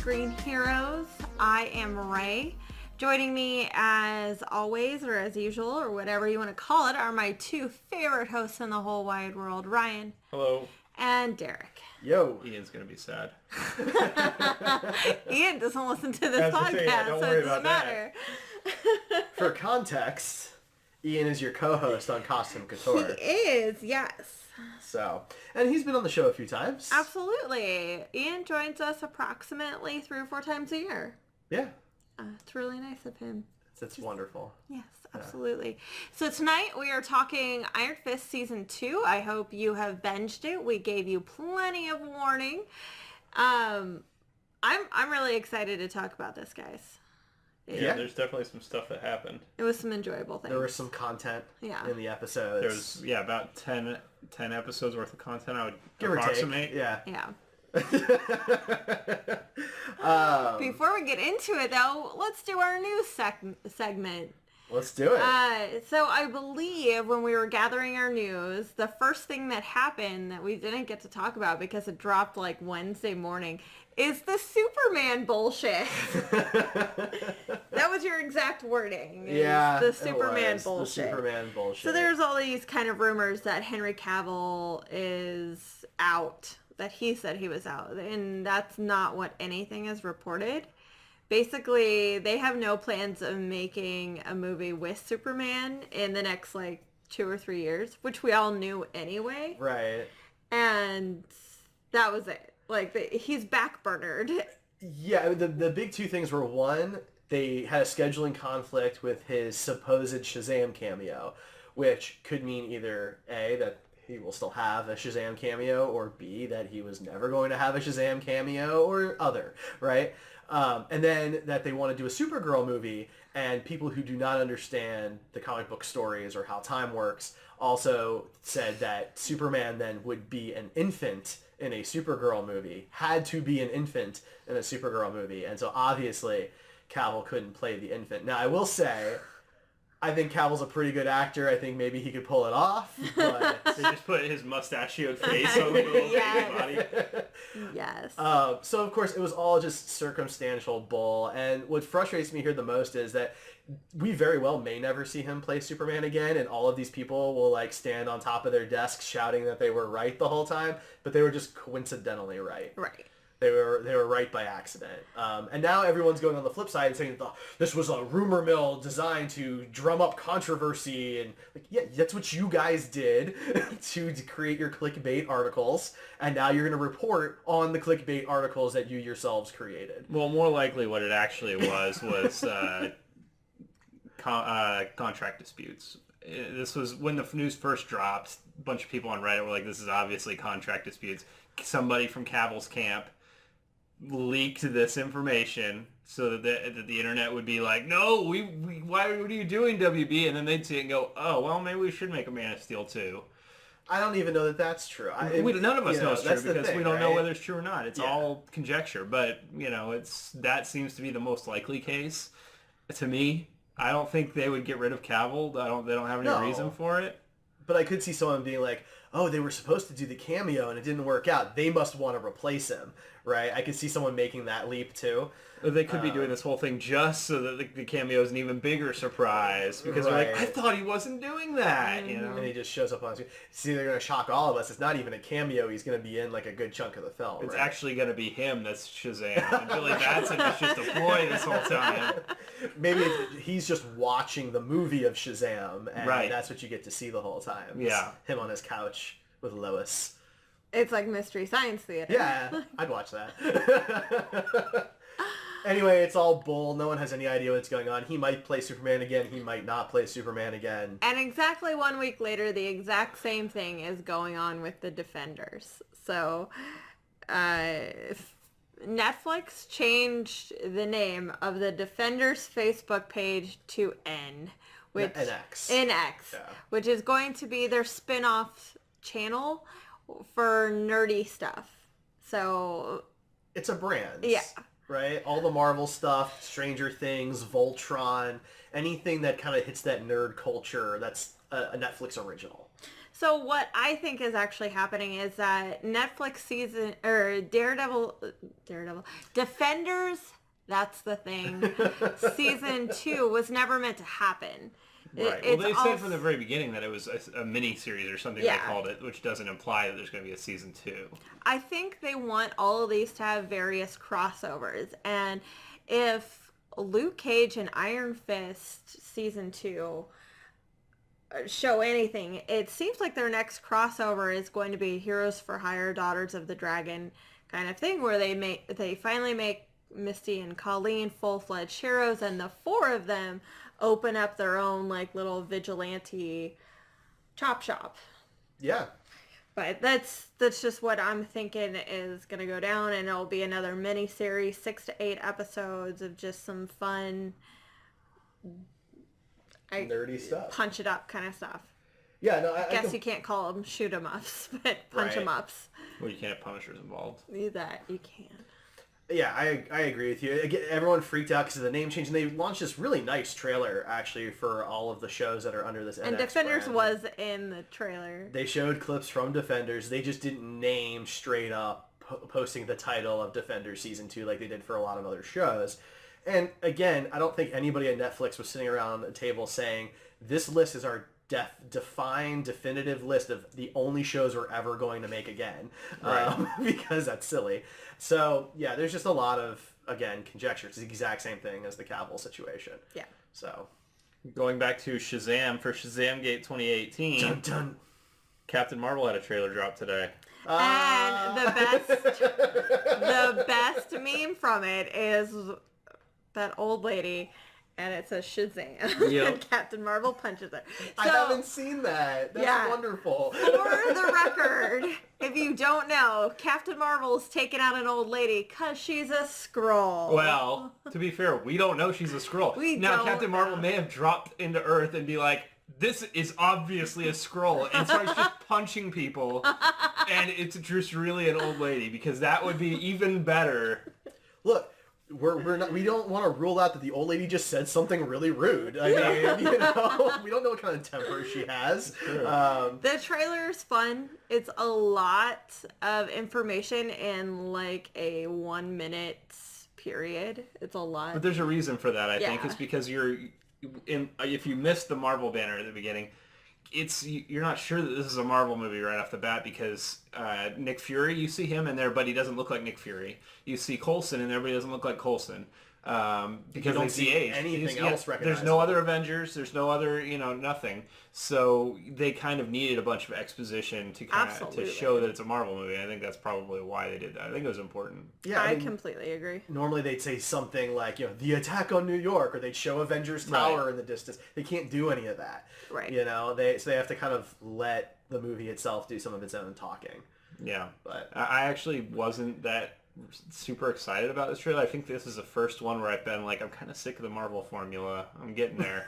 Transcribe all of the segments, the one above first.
Screen Heroes. I am Rae. Joining me as always, or as usual, or whatever you want to call it, are my two favorite hosts in the whole wide world, Ryan. Hello. And Derek. Yo. Ian's going to be sad. Ian doesn't listen to this podcast, so it doesn't matter. For context, Ian is your co-host on Costume Couture. He is, yes. So, and he's been on the show a few times. Absolutely. Ian joins us approximately 3 or 4 times a year. Yeah. It's really nice of him. It's wonderful. Yes, absolutely. So tonight we are talking Iron Fist Season 2. I hope you have binged it. We gave you plenty of warning. I'm really excited to talk about this, guys. Yeah, there's definitely some stuff that happened. It was some enjoyable things. There was some content in the episodes. There's, about 10 episodes worth of content, I would give approximate. Or take. Yeah. Before we get into it, though, let's do our news segment. Let's do it. So I believe when we were gathering our news, the first thing that happened that we didn't get to talk about because it dropped like Wednesday morning is the Superman bullshit. That was your exact wording. Yeah, the Superman bullshit. The Superman bullshit. So there's all these kind of rumors that Henry Cavill is out, that he said he was out, and that's not what anything is reported. Basically, they have no plans of making a movie with Superman in the next, 2 or 3 years, which we all knew anyway. Right. And that was it. He's backburnered. Yeah, the big two things were, one, they had a scheduling conflict with his supposed Shazam cameo, which could mean either A, that he will still have a Shazam cameo, or B, that he was never going to have a Shazam cameo, or other, right? And then that they want to do a Supergirl movie, and people who do not understand the comic book stories or how time works also said that Superman then would be an infant in a Supergirl movie, had to be an infant in a Supergirl movie, and so obviously Cavill couldn't play the infant. Now, I will say, I think Cavill's a pretty good actor. I think maybe he could pull it off, but... They just put his mustachioed face on the little baby body. Yes. So, of course, it was all just circumstantial bull, and what frustrates me here the most is that we very well may never see him play Superman again, and all of these people will, stand on top of their desks shouting that they were right the whole time, but they were just coincidentally right. Right. They were right by accident. And now everyone's going on the flip side and saying this was a rumor mill designed to drum up controversy. And yeah, that's what you guys did to create your clickbait articles. And now you're going to report on the clickbait articles that you yourselves created. Well, more likely what it actually was contract disputes. This was when the news first dropped. A bunch of people on Reddit were like, this is obviously contract disputes. Somebody from Cavill's camp leaked this information so that the internet would be like, no, what are you doing, WB? And then they'd see it and go, oh, well, maybe we should make a Man of Steel 2. I don't even know that that's true. None of us know it's true because we don't know whether it's true or not. It's all conjecture, but that seems to be the most likely case. To me, I don't think they would get rid of Cavill. They don't have any reason for it. But I could see someone being like, oh, they were supposed to do the cameo and it didn't work out. They must want to replace him, right? I could see someone making that leap too. Or they could be doing this whole thing just so that the cameo is an even bigger surprise. Because they're like, I thought he wasn't doing that, And he just shows up on screen. See, they're going to shock all of us. It's not even a cameo. He's going to be in a good chunk of the film. It's actually going to be him that's Shazam. And Billy Batson is just a ploy this whole time. Maybe he's just watching the movie of Shazam, and that's what you get to see the whole time. Yeah. Him on his couch with Lois. It's like Mystery Science Theater. Yeah, I'd watch that. Anyway, it's all bull. No one has any idea what's going on. He might play Superman again. He might not play Superman again. And exactly 1 week later, the exact same thing is going on with the Defenders. So, Netflix changed the name of the Defenders Facebook page to N. NX. NX, which is going to be their spin-off channel for nerdy stuff. So... It's a brand. Yeah. Right? All the Marvel stuff, Stranger Things, Voltron, anything that kind of hits that nerd culture, that's a Netflix original. So what I think is actually happening is that Netflix season or Daredevil Defenders, that's the thing. Season 2 was never meant to happen. Right. Well, they said from the very beginning that it was a mini series or something they called it, which doesn't imply that there's going to be a season 2. I think they want all of these to have various crossovers, and if Luke Cage and Iron Fist season 2 show anything, it seems like their next crossover is going to be Heroes for Hire, Daughters of the Dragon kind of thing, where they finally make Misty and Colleen full-fledged heroes, and the 4 of them open up their own like little vigilante chop shop. Yeah. But that's just what I'm thinking is going to go down, and it'll be another mini series, 6 to 8 episodes of just some fun nerdy stuff, punch it up kind of stuff. Yeah, no, I guess you can't call them shoot 'em ups, but punch 'em ups. Well, you can't have Punishers involved. That you can. Yeah, I agree with you. Again, everyone freaked out because of the name change, and they launched this really nice trailer actually for all of the shows that are under this. And NX Defenders brand. was in the trailer. They showed clips from Defenders. They just didn't name straight up posting the title of Defenders season 2 like they did for a lot of other shows. And again, I don't think anybody at Netflix was sitting around a table saying, this list is our definitive list of the only shows we're ever going to make again. Right. Because that's silly. So, yeah, there's just a lot of, again, conjecture. It's the exact same thing as the Cavill situation. Yeah. So. Going back to Shazam, for Shazamgate 2018, Dun, dun. Captain Marvel had a trailer drop today. And the best meme from it is that old lady, and it says Shazam. Yep. And Captain Marvel punches her. So, I haven't seen that. That's wonderful. For the record, if you don't know, Captain Marvel's taking out an old lady because she's a Skrull. Well, to be fair, we don't know she's a Skrull. Now, Captain Marvel may have dropped into Earth and be like, this is obviously a Skrull, and starts just punching people, and it's just really an old lady, because that would be even better. Look, we don't want to rule out that the old lady just said something really rude. I mean, we don't know what kind of temper she has. Sure. The trailer's fun. It's a lot of information in like a 1 minute period. It's a lot. But there's a reason for that, I think. It's because if you missed the Marvel banner at the beginning, you're not sure that this is a Marvel movie right off the bat, because Nick Fury, you see him in there, but he doesn't look like Nick Fury. You see Coulson in there, but he doesn't look like Coulson. Because don't they see age. anything else recognizable. There's no other Avengers. There's no other, nothing. So they kind of needed a bunch of exposition to to show that it's a Marvel movie. I think that's probably why they did that. I think it was important. Yeah, I completely agree. Normally they'd say something like, the attack on New York, or they'd show Avengers Tower in the distance. They can't do any of that. Right. So they have to kind of let the movie itself do some of its own talking. Yeah. But I actually wasn't that super excited about this trailer. I think this is the first one where I've been like, I'm kind of sick of the Marvel formula. I'm getting there.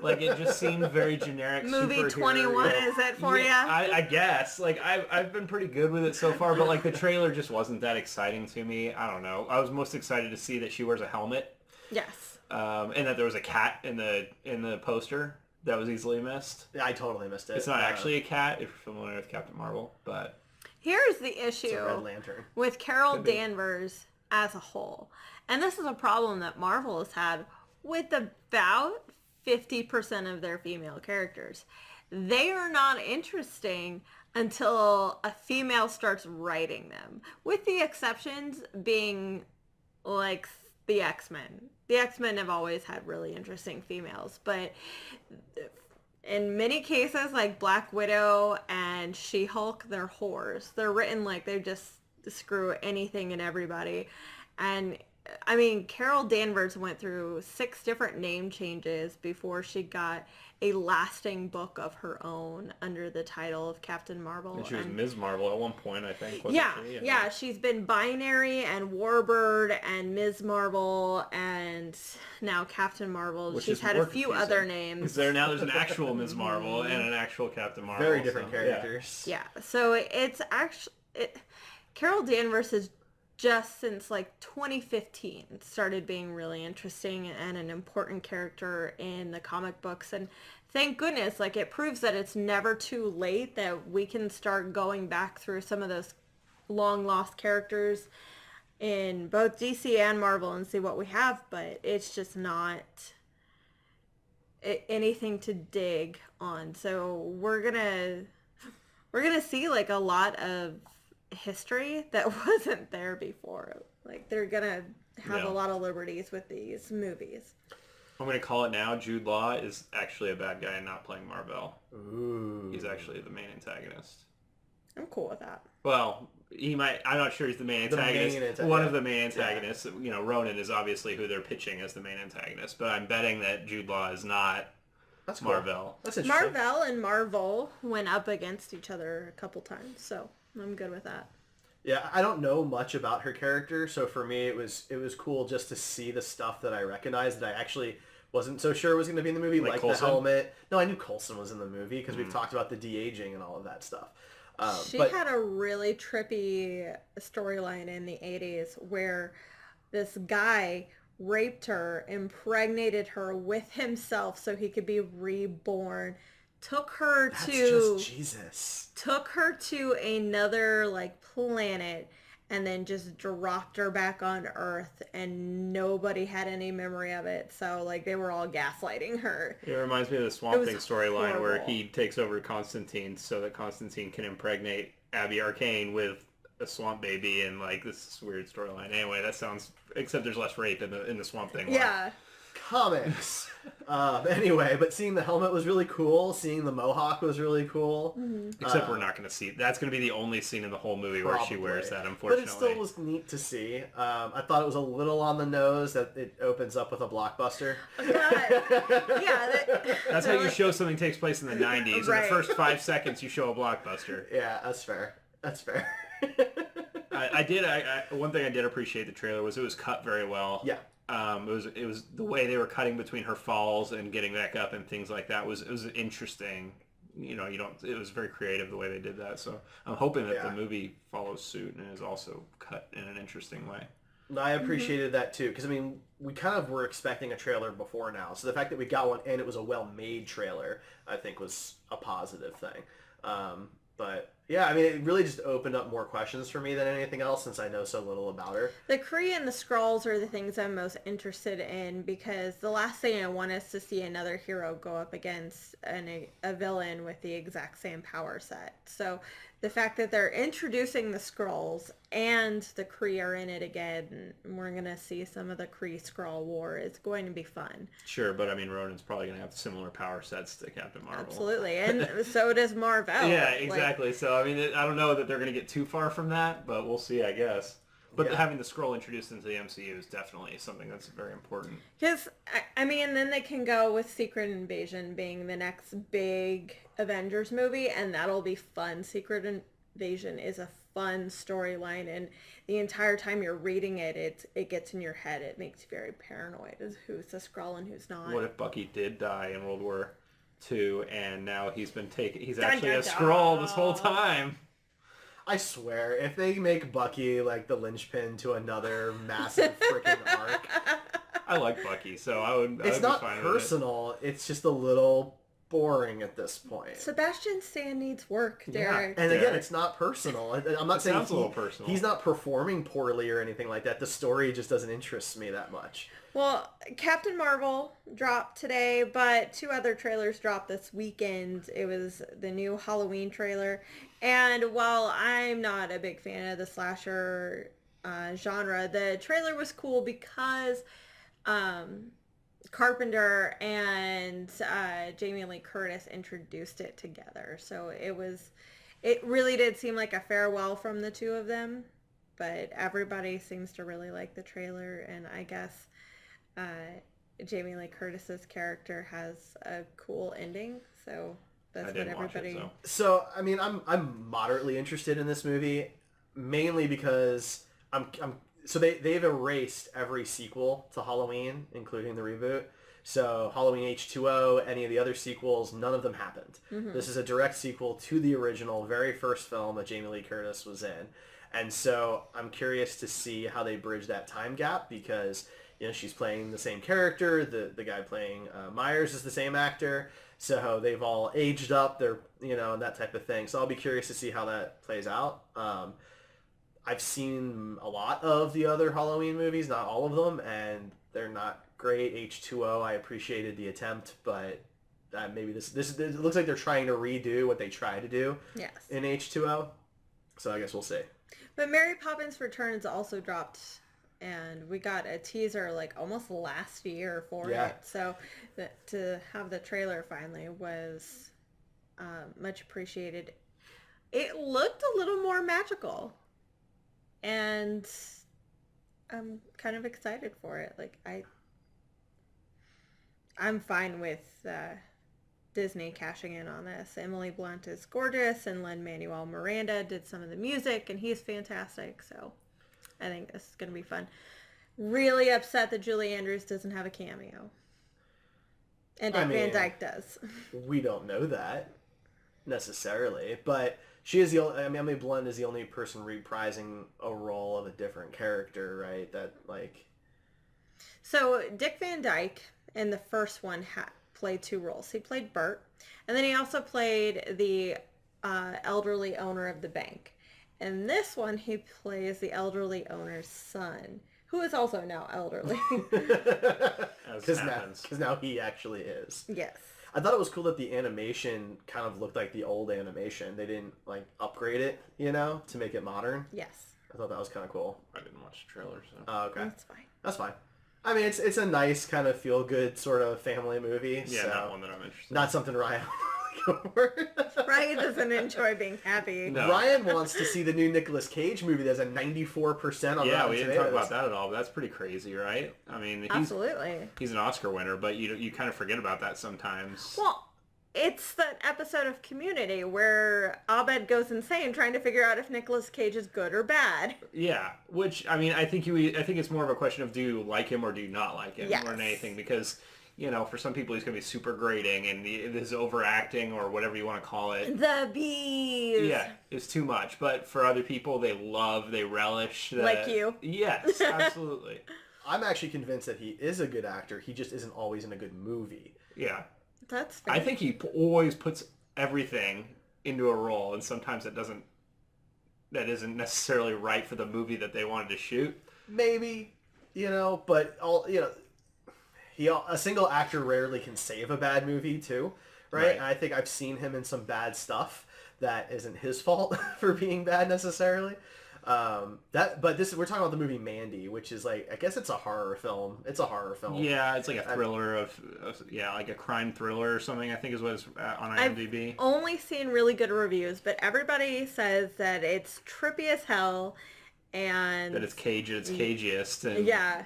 Like, it just seemed very generic. Movie superhero. 21 is it for you? I guess. Like, I've been pretty good with it so far, but like the trailer just wasn't that exciting to me. I don't know. I was most excited to see that she wears a helmet. Yes. And that there was a cat in the poster that was easily missed. Yeah, I totally missed it. It's not actually a cat, if you're familiar with Captain Marvel, but here's the issue it's a Red Lantern. with Carol Danvers as a whole. And this is a problem that Marvel has had with about 50% of their female characters. They are not interesting until a female starts writing them, with the exceptions being like the X-Men. The X-Men have always had really interesting females, but in many cases, like Black Widow and She-Hulk, they're whores. They're written like they just screw anything and everybody. And I mean, Carol Danvers went through 6 different name changes before she got a lasting book of her own under the title of Captain Marvel. And she was Ms. Marvel at one point, I think. Yeah, yeah. She's been Binary and Warbird and Ms. Marvel and now Captain Marvel. Which she's had a few other names. Because there's an actual Ms. Marvel and an actual Captain Marvel. Very different characters. Yeah. So it's actually... Carol Danvers is just since like 2015 started being really interesting and an important character in the comic books. And thank goodness, like it proves that it's never too late that we can start going back through some of those long lost characters in both DC and Marvel and see what we have, but it's just not anything to dig on. So we're gonna see like a lot of history that wasn't there before. Like they're gonna have a lot of liberties with these movies. I'm going to call it now. Jude Law is actually a bad guy and not playing Marvel. Ooh. He's actually the main antagonist. I'm cool with that. Well, he might. I'm not sure he's the main antagonist. One of the main antagonists. Yeah. You know, Ronan is obviously who they're pitching as the main antagonist. But I'm betting that Jude Law is not. That's cool. Marvel. That's interesting. Marvel and Marvel went up against each other a couple times, so I'm good with that. Yeah, I don't know much about her character, so for me it was cool just to see the stuff that I recognized that I actually wasn't so sure was going to be in the movie, like the helmet. No, I knew Coulson was in the movie because we've talked about the de-aging and all of that stuff. She had a really trippy storyline in the 80s where this guy raped her, impregnated her with himself so he could be reborn, took her to another like planet, and then just dropped her back on Earth, and nobody had any memory of it. So like they were all gaslighting her. It reminds me of the Swamp Thing storyline where he takes over Constantine so that Constantine can impregnate Abby Arcane with a swamp baby, and like this weird storyline. Anyway, that sounds, except there's less rape in the Swamp Thing one. Yeah. Comics. Anyway, but seeing the helmet was really cool. Seeing the mohawk was really cool. Mm-hmm. Except we're not going to see. That's going to be the only scene in the whole movie where she wears that, unfortunately. But it still was neat to see. I thought it was a little on the nose that it opens up with a blockbuster. That's how you show something takes place in the 90s. Right. In the first 5 seconds, you show a blockbuster. Yeah, that's fair. That's fair. One thing I did appreciate the trailer was it was cut very well. Yeah. It was the way they were cutting between her falls and getting back up and things like that was interesting. You know, it was very creative the way they did that. So I'm hoping that the movie follows suit and is also cut in an interesting way. I appreciated that too, because I mean, we kind of were expecting a trailer before now, so the fact that we got one and it was a well-made trailer, I think was a positive thing. But yeah, I mean, it really just opened up more questions for me than anything else since I know so little about her. The Kree and the Skrulls are the things I'm most interested in because the last thing I want is to see another hero go up against a villain with the exact same power set. So the fact that they're introducing the Skrulls and the Kree are in it again, we're going to see some of the Kree-Skrull war. It's going to be fun. Sure, but I mean, Ronan's probably going to have similar power sets to Captain Marvel. Absolutely, and so does Marvel. Yeah, exactly. So, I mean, I don't know that they're going to get too far from that, but we'll see, I guess. But having the Skrull introduced into the MCU is definitely something that's very important. Because, I mean, then they can go with Secret Invasion being the next big Avengers movie, and that'll be fun. Secret Invasion is a fun storyline, and the entire time you're reading it, it gets in your head. It makes you very paranoid as who's a Skrull and who's not. What if Bucky did die in World War II, and now he's actually a Skrull this whole time? I swear, if they make Bucky like the linchpin to another massive freaking arc. I like Bucky, so I would It's not be fine personal, with it. It's just a little boring at this point. Sebastian Stan needs work, Derek. And again, it's not personal. I'm not saying a little personal. He's not performing poorly or anything like that. The story just doesn't interest me that much. Well, Captain Marvel dropped today, but 2 other trailers dropped this weekend. It was the new Halloween trailer. And while I'm not a big fan of the slasher genre, the trailer was cool because Carpenter and Jamie Lee Curtis introduced it together. So it really did seem like a farewell from the 2 of them. But everybody seems to really like the trailer, and I guess Jamie Lee Curtis's character has a cool ending, so that's what everybody. So I mean, I'm moderately interested in this movie, mainly because so they've erased every sequel to Halloween, including the reboot. So Halloween H2O, any of the other sequels, none of them happened. Mm-hmm. This is a direct sequel to the original, very first film that Jamie Lee Curtis was in. And so I'm curious to see how they bridge that time gap because, she's playing the same character. The guy playing Myers is the same actor. So they've all aged up. They're, and that type of thing. So I'll be curious to see how that plays out. I've seen a lot of the other Halloween movies, not all of them, and they're not great. H2O, I appreciated the attempt, but maybe this it looks like they're trying to redo what they tried to do in H2O. So I guess we'll see. But Mary Poppins Returns also dropped, and we got a teaser like almost last year for it. So to have the trailer finally was much appreciated. It looked a little more magical. And I'm kind of excited for it. Like I'm fine with Disney cashing in on this. Emily Blunt is gorgeous, and Lin-Manuel Miranda did some of the music, and he's fantastic. So I think this is going to be fun. Really upset that Julie Andrews doesn't have a cameo. And Dick Van Dyke does. We don't know that necessarily, but she is the only, Emily Blunt is the only person reprising a role of a different character, right? So Dick Van Dyke in the first one played two roles. He played Bert, and then he also played the elderly owner of the bank. In this one, he plays the elderly owner's son, who is also now elderly. Because now he actually is. Yes. I thought it was cool that the animation kind of looked like the old animation. They didn't upgrade it, to make it modern. Yes. I thought that was kind of cool. I didn't watch the trailer, so. Oh, okay. That's fine. That's fine. I mean, it's a nice kind of feel-good sort of family movie. Yeah, so not one that I'm interested in. Not something Ryan would go for. Ryan doesn't enjoy being happy. No. Ryan wants to see the new Nicolas Cage movie that's a 94% on Rotten we didn't Tomatoes. talk about that at all, but that's pretty crazy, right? I mean, Absolutely. He's an Oscar winner, but you kind of forget about that sometimes. Well, it's that episode of Community where Abed goes insane trying to figure out if Nicolas Cage is good or bad. Yeah, which I mean, I think it's more of a question of do you like him or do you not like him more than anything, because for some people he's going to be super grating and his overacting or whatever you want to call it. The bees. Yeah, it's too much. But for other people, they relish that. Like you. Yes, absolutely. I'm actually convinced that he is a good actor. He just isn't always in a good movie. Yeah. That's fair. I think he always puts everything into a role, and sometimes that isn't necessarily right for the movie that they wanted to shoot. Maybe, but a single actor rarely can save a bad movie too, right? And I think I've seen him in some bad stuff that isn't his fault for being bad necessarily. We're talking about the movie Mandy, which is I guess it's a horror film. It's a horror film. Yeah, it's like a thriller like a crime thriller or something, I think is what it's on IMDb. I've only seen really good reviews, but everybody says that it's trippy as hell and that it's cagiest. And, yeah.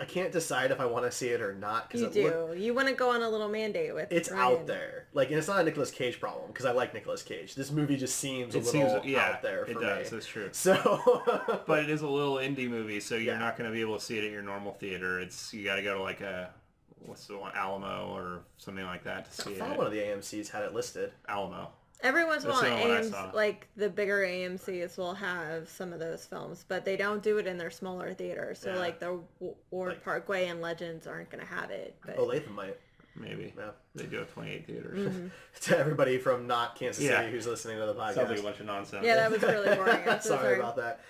I can't decide if I want to see it or not. You want to go on a little mandate with it's Ryan. out there. And it's not a Nicolas Cage problem because I like Nicolas Cage. This movie just seems a little out there for me. It does. That's true. So, but it is a little indie movie, so you're not going to be able to see it at your normal theater. You got to go to what's the one, Alamo or something like that to see it. I thought one of the AMC's had it listed. Alamo. Every once in a while, the bigger AMCs will have some of those films, but they don't do it in their smaller theaters. So, the Ward Parkway and Legends aren't going to have it. But... Latham might. Maybe. Yeah. They do have 28 theaters. Mm-hmm. To everybody from not Kansas City who's listening to the podcast. Sounds like a bunch of nonsense. Yeah, that was really boring. I'm so sorry about that.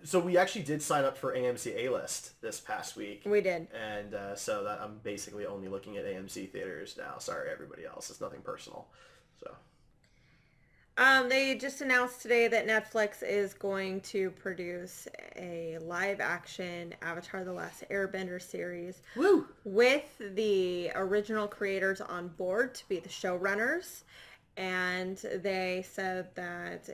So we actually did sign up for AMC A-List this past week. We did. And so that I'm basically only looking at AMC theaters now. Sorry, everybody else. It's nothing personal. So... they just announced today that Netflix is going to produce a live-action Avatar: The Last Airbender series. Woo! With the original creators on board to be the showrunners. And they said that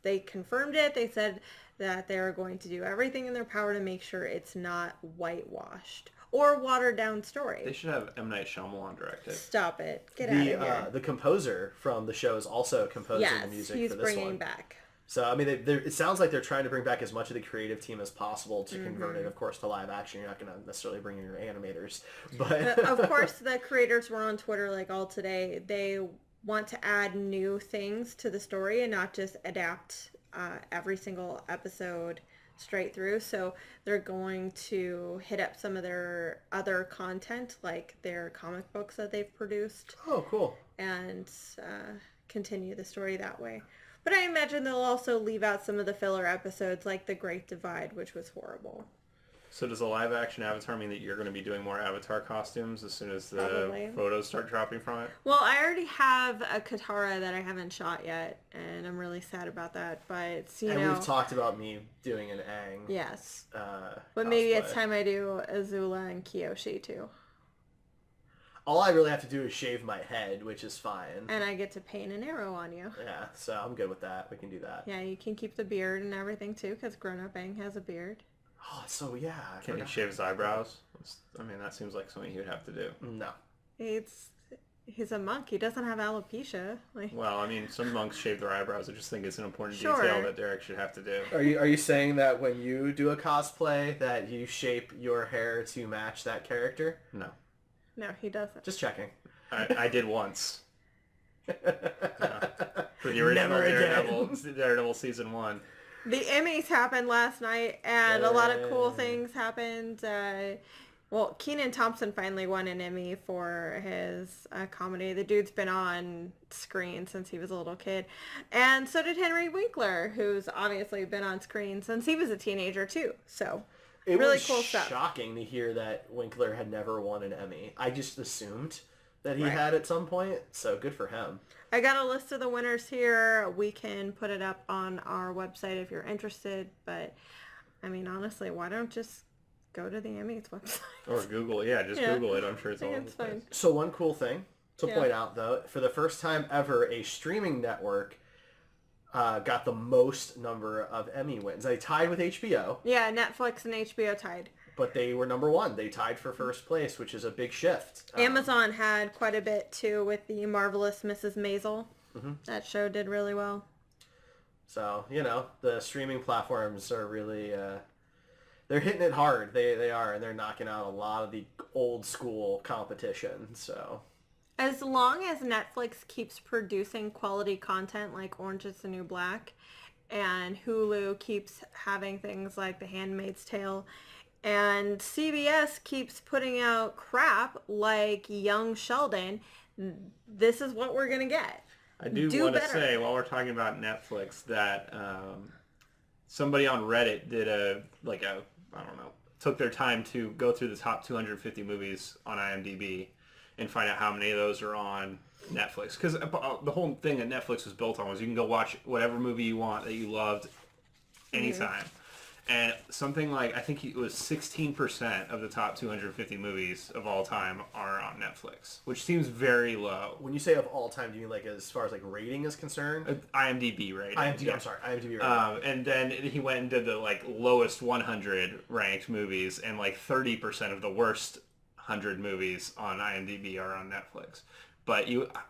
they confirmed it. They said that they're going to do everything in their power to make sure it's not whitewashed or watered down story. They should have M. Night Shyamalan direct it. Stop it. Get out of here. The composer from the show is also composing the music for this one. He's bringing back. So, I mean, it sounds like they're trying to bring back as much of the creative team as possible to convert it, of course, to live action. You're not going to necessarily bring in your animators. But of course, the creators were on Twitter all today. They want to add new things to the story and not just adapt every single episode straight through. So they're going to hit up some of their other content, like their comic books that they've produced, Oh, cool. and continue the story that way. But I imagine they'll also leave out some of the filler episodes, like The Great Divide, which was horrible. So does a live action Avatar mean that you're going to be doing more Avatar costumes as soon as the Probably. photos start dropping from it? Well, I already have a Katara that I haven't shot yet, and I'm really sad about that. But it's, And we've talked about me doing an Aang. Yes. But But maybe it's time I do Azula and Kyoshi too. All I really have to do is shave my head, which is fine. And I get to paint an arrow on you. Yeah, so I'm good with that. We can do that. Yeah, you can keep the beard and everything too, because grown-up Aang has a beard. Oh, so yeah. I Can he forgot. shave his eyebrows? I mean, that seems like something he would have to do. No. He's a monk. He doesn't have alopecia. Like, Well, I mean, some monks shave their eyebrows. I just think it's an important Sure. detail that Derek should have to do. Are you saying that when you do a cosplay that you shape your hair to match that character? No. no, he doesn't. Just checking. I did once. For the original Never again. Daredevil season 1. The Emmys happened last night, and a lot of cool things happened. Well, Kenan Thompson finally won an Emmy for his comedy. The dude's been on screen since he was a little kid. And so did Henry Winkler, who's obviously been on screen since he was a teenager, too. So, It really was cool stuff. shocking to hear that Winkler had never won an Emmy. I just assumed that he Right. had at some point, so good for him. I got a list of the winners here. We can put it up on our website if you're interested. But, I mean, honestly, why don't just go to the Emmys website? Or Google, just Yeah. Google it. I'm sure it's I all think over it's the place. fine. So one cool thing to Yeah. point out, though, for the first time ever, a streaming network got the most number of Emmy wins. They tied with HBO, Yeah, Netflix and HBO tied. but they were number one. They tied for first place, which is a big shift. Amazon had quite a bit too with the Marvelous Mrs. Maisel. That show did really well. So, the streaming platforms are really, they're hitting it hard. They are, and they're knocking out a lot of the old school competition. So, As long as Netflix keeps producing quality content like Orange is the New Black, and Hulu keeps having things like The Handmaid's Tale, and CBS keeps putting out crap like Young Sheldon, this is what we're going to get. I do want to say, while we're talking about Netflix, that somebody on Reddit did took their time to go through the top 250 movies on IMDb and find out how many of those are on Netflix. Because the whole thing that Netflix was built on was you can go watch whatever movie you want that you loved anytime. And something like, I think it was 16% of the top 250 movies of all time are on Netflix, which seems very low. when you say of all time, do you mean like as far as like rating is concerned? IMDb rating. IMDb, I'm sorry, IMDb rating. And then he went and did the lowest 100 ranked movies, and 30% of the worst 100 movies on IMDb are on Netflix. But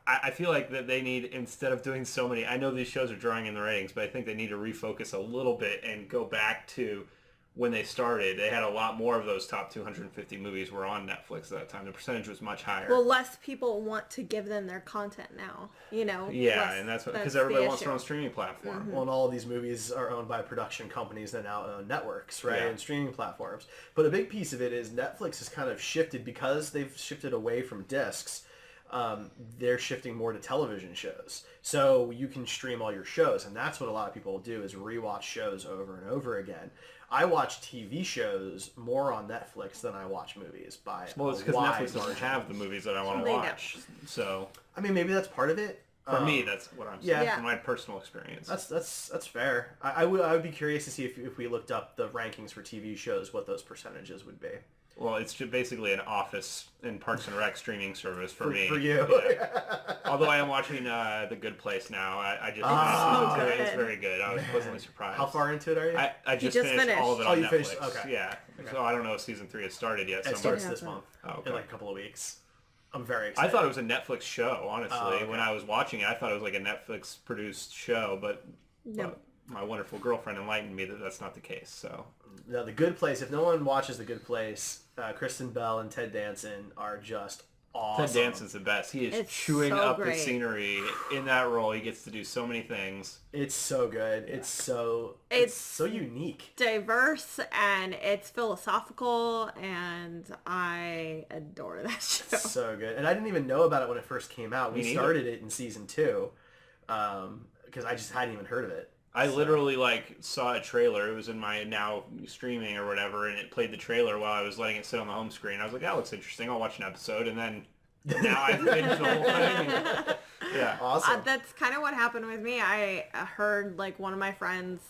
I feel like that they need, instead of doing so many, I know these shows are drawing in the ratings, but I think they need to refocus a little bit and go back to when they started. They had a lot more of those top 250 movies were on Netflix at that time. The percentage was much higher. Well, less people want to give them their content now, Yeah, and that's because everybody wants their own streaming platform. Well, and all of these movies are owned by production companies that now own networks, right, Yeah. and streaming platforms. But a big piece of it is Netflix has kind of shifted because they've shifted away from discs. They're shifting more to television shows. So you can stream all your shows, and that's what a lot of people do is rewatch shows over and over again. I watch TV shows more on Netflix than I watch movies by Well, it's a because wide Netflix doesn't margin. have the movies that I want to They don't. watch. So I mean, maybe that's part of it. for me, that's what I'm saying. yeah. From my personal experience. That's fair. I would be curious to see if we looked up the rankings for TV shows, what those percentages would be. Well, it's just basically an Office and Parks and Rec streaming service for me. For you. Yeah. Although I am watching The Good Place now. I just Oh, listened to it. good. It's very good. I was pleasantly surprised. How far into it are you? I just just finished all of it finished. on Oh, you Netflix. finished- okay. Yeah. So I don't know if season 3 has started yet. It So starts Yeah, this but- month Oh, okay. in like a couple of weeks. I'm very I excited. thought it was a Netflix show, honestly. Oh, okay. When I was watching it, I thought it was like a Netflix produced show, but my wonderful girlfriend enlightened me that that's not the case. So Now, The Good Place, if no one watches The Good Place, Kristen Bell and Ted Danson are just awesome. Ted Danson's the best. He is It's chewing so up great. the scenery in that role. He gets to do so many things. It's so good. It's so unique. Diverse, and it's philosophical, and I adore that show. It's so good. And I didn't even know about it when it first came out. We Me started it in season 2 because I just hadn't even heard of it. I literally saw a trailer. It was in my now streaming or whatever, and it played the trailer while I was letting it sit on the home screen. I was like, that looks interesting. I'll watch an episode, and then now I've finished the whole thing. And, yeah, Awesome. That's kind of what happened with me. I heard one of my friends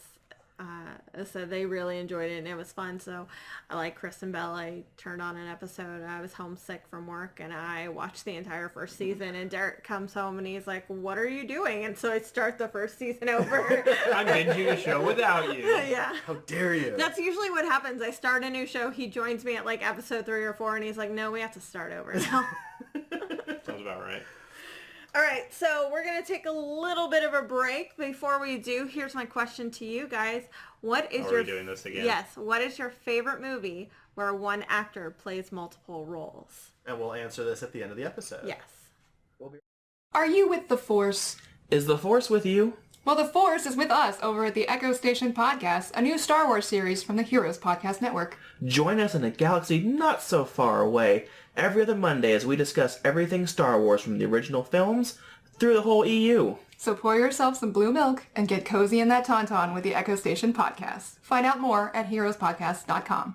said they really enjoyed it and it was fun. So like Kristen Bell, I turned on an episode. I was homesick from work and I watched the entire first season, and Derek comes home and he's like, what are you doing? And so I start the first season over. I'm binging a show without you. Yeah. How dare you? That's usually what happens. I start a new show. He joins me at episode 3 or 4 and he's like, no, we have to start over now. Sounds about right. All right, so we're going to take a little bit of a break. Before we do, here's my question to you guys. What is Are we doing this again? Yes. What is your favorite movie where one actor plays multiple roles? And we'll answer this at the end of the episode. Yes. Are you with the Force? Is the Force with you? Well, the Force is with us over at the Echo Station Podcast, a new Star Wars series from the Heroes Podcast Network. Join us in a galaxy not so far away every other Monday as we discuss everything Star Wars from the original films through the whole EU. So pour yourself some blue milk and get cozy in that tauntaun with the Echo Station Podcast. Find out more at heroespodcast.com.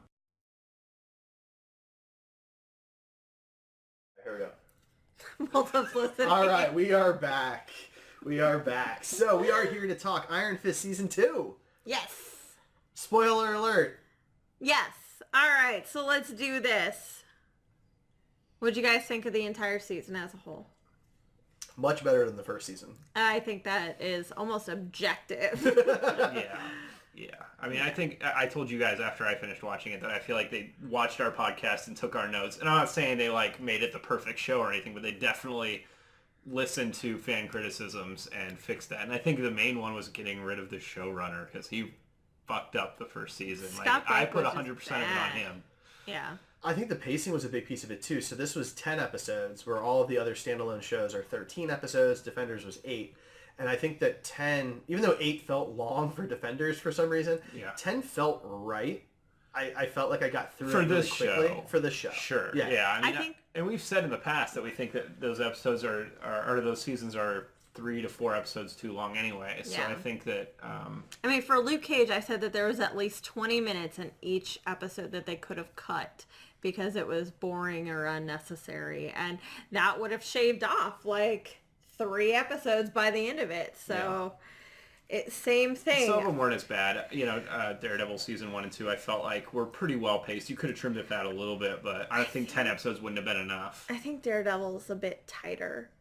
Here we go. Multiplicity. All right, we are back. We are back. So we are here to talk Iron Fist Season 2. Yes. Spoiler alert. Yes. All right, so let's do this. What'd you guys think of the entire season as a whole? Much better than the first season. I think that is almost objective. Yeah. I mean, I think I told you guys after I finished watching it that I feel like they watched our podcast and took our notes. And I'm not saying they made it the perfect show or anything, but they definitely listened to fan criticisms and fixed that. And I think the main one was getting rid of the showrunner because he fucked up the first season. I put 100% of it on him. Yeah. I think the pacing was a big piece of it too. So this was 10 episodes where all of the other standalone shows are 13 episodes. Defenders was 8. And I think that 10, even though 8 felt long for Defenders for some reason, 10 felt right. I felt like I got through For it really this quickly. show. For this show. Sure. Yeah. I mean, and we've said in the past that we think that those episodes or those seasons are 3 to 4 episodes too long anyway. So Yeah. I think that... I mean, for Luke Cage, I said that there was at least 20 minutes in each episode that they could have cut because it was boring or unnecessary. And that would have shaved off 3 episodes by the end of it. So it's same thing. Some of them weren't as bad. Daredevil season 1 and 2, I felt like were pretty well paced. You could have trimmed it out a little bit, but I think 10 episodes wouldn't have been enough. I think Daredevil's a bit tighter.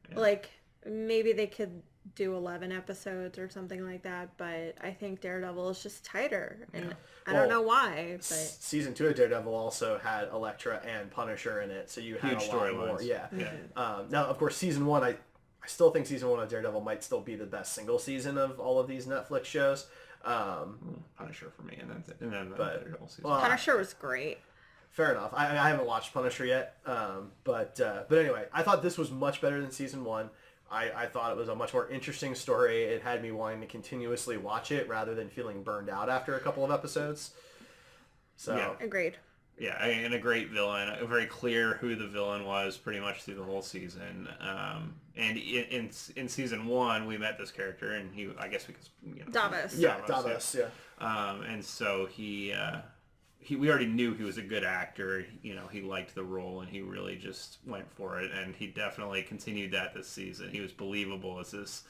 Maybe they could do 11 episodes or something like that, but I think Daredevil is just tighter. And I don't know why, but... Season 2 of Daredevil also had Elektra and Punisher in it, so you had Huge a lot more. storylines. Yeah. Mm-hmm. Now, of course, Season 1, I still think Season 1 of Daredevil might still be the best single season of all of these Netflix shows. Punisher for me, and then the Daredevil season. Punisher was great. Fair enough. I haven't watched Punisher yet, but anyway, I thought this was much better than Season 1. I thought it was a much more interesting story. It had me wanting to continuously watch it rather than feeling burned out after a couple of episodes. So Agreed. Yeah, and a great villain. Very clear who the villain was pretty much through the whole season. And in season 1, we met this character, and he, I guess because Davos. Davos. And so we already knew he was a good actor. He liked the role, and he really just went for it. And he definitely continued that this season. He was believable as this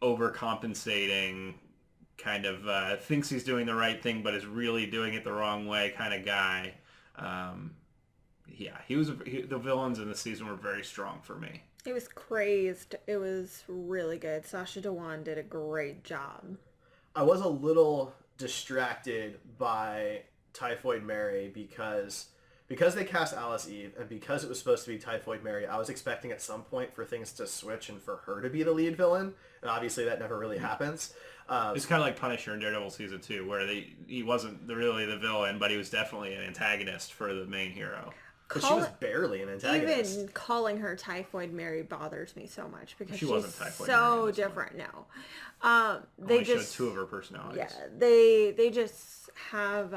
overcompensating kind of thinks he's doing the right thing, but is really doing it the wrong way kind of guy. The villains in the season were very strong for me. It was crazed. It was really good. Sacha Dhawan did a great job. I was a little distracted by Typhoid Mary because they cast Alice Eve and because it was supposed to be Typhoid Mary, I was expecting at some point for things to switch and for her to be the lead villain, and obviously that never really happens. It's kind of like Punisher in Daredevil season 2, where he wasn't really the villain, but he was definitely an antagonist for the main hero. But she was barely an antagonist. Even calling her Typhoid Mary bothers me so much because She she's wasn't Typhoid Mary in so this different now. They Only just showed 2 of her personalities. yeah, they just have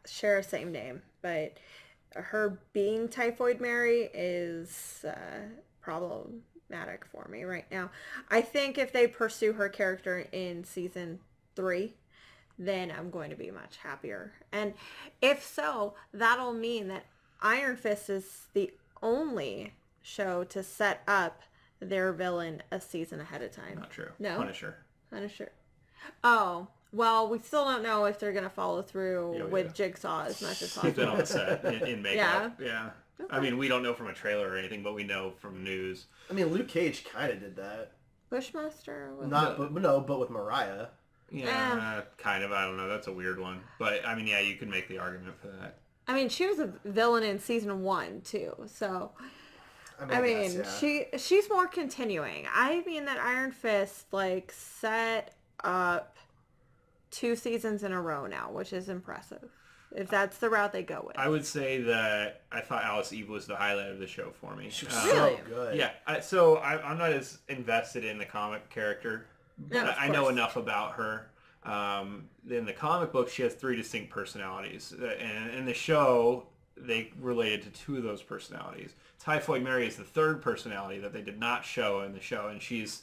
share a same name, but her being Typhoid Mary is problematic for me right now. I think if they pursue her character in season 3, then I'm going to be much happier. And if so, that'll mean that Iron Fist is the only show to set up their villain a season ahead of time. Not true. No? Punisher. Oh, well, we still don't know if they're going to follow through with Jigsaw as much as He's been possible. on set in makeup. Yeah. Okay. I mean, we don't know from a trailer or anything, but we know from news. I mean, Luke Cage kind of did that. Bushmaster? But with Mariah. Yeah, kind of. I don't know. That's a weird one. But, I mean, yeah, you could make the argument for that. I mean, she was a villain in season 1, too. So, I mean, she's more continuing. I mean that Iron Fist, like, set up 2 seasons in a row now, which is impressive. If that's the route they go with. I would say that I thought Alice Eve was the highlight of the show for me. She was so good. Yeah. I'm not as invested in the comic character. No, I know enough about her. In the comic book, she has 3 distinct personalities. And in the show, they related to 2 of those personalities. Typhoid Mary is the 3rd personality that they did not show in the show, and she's...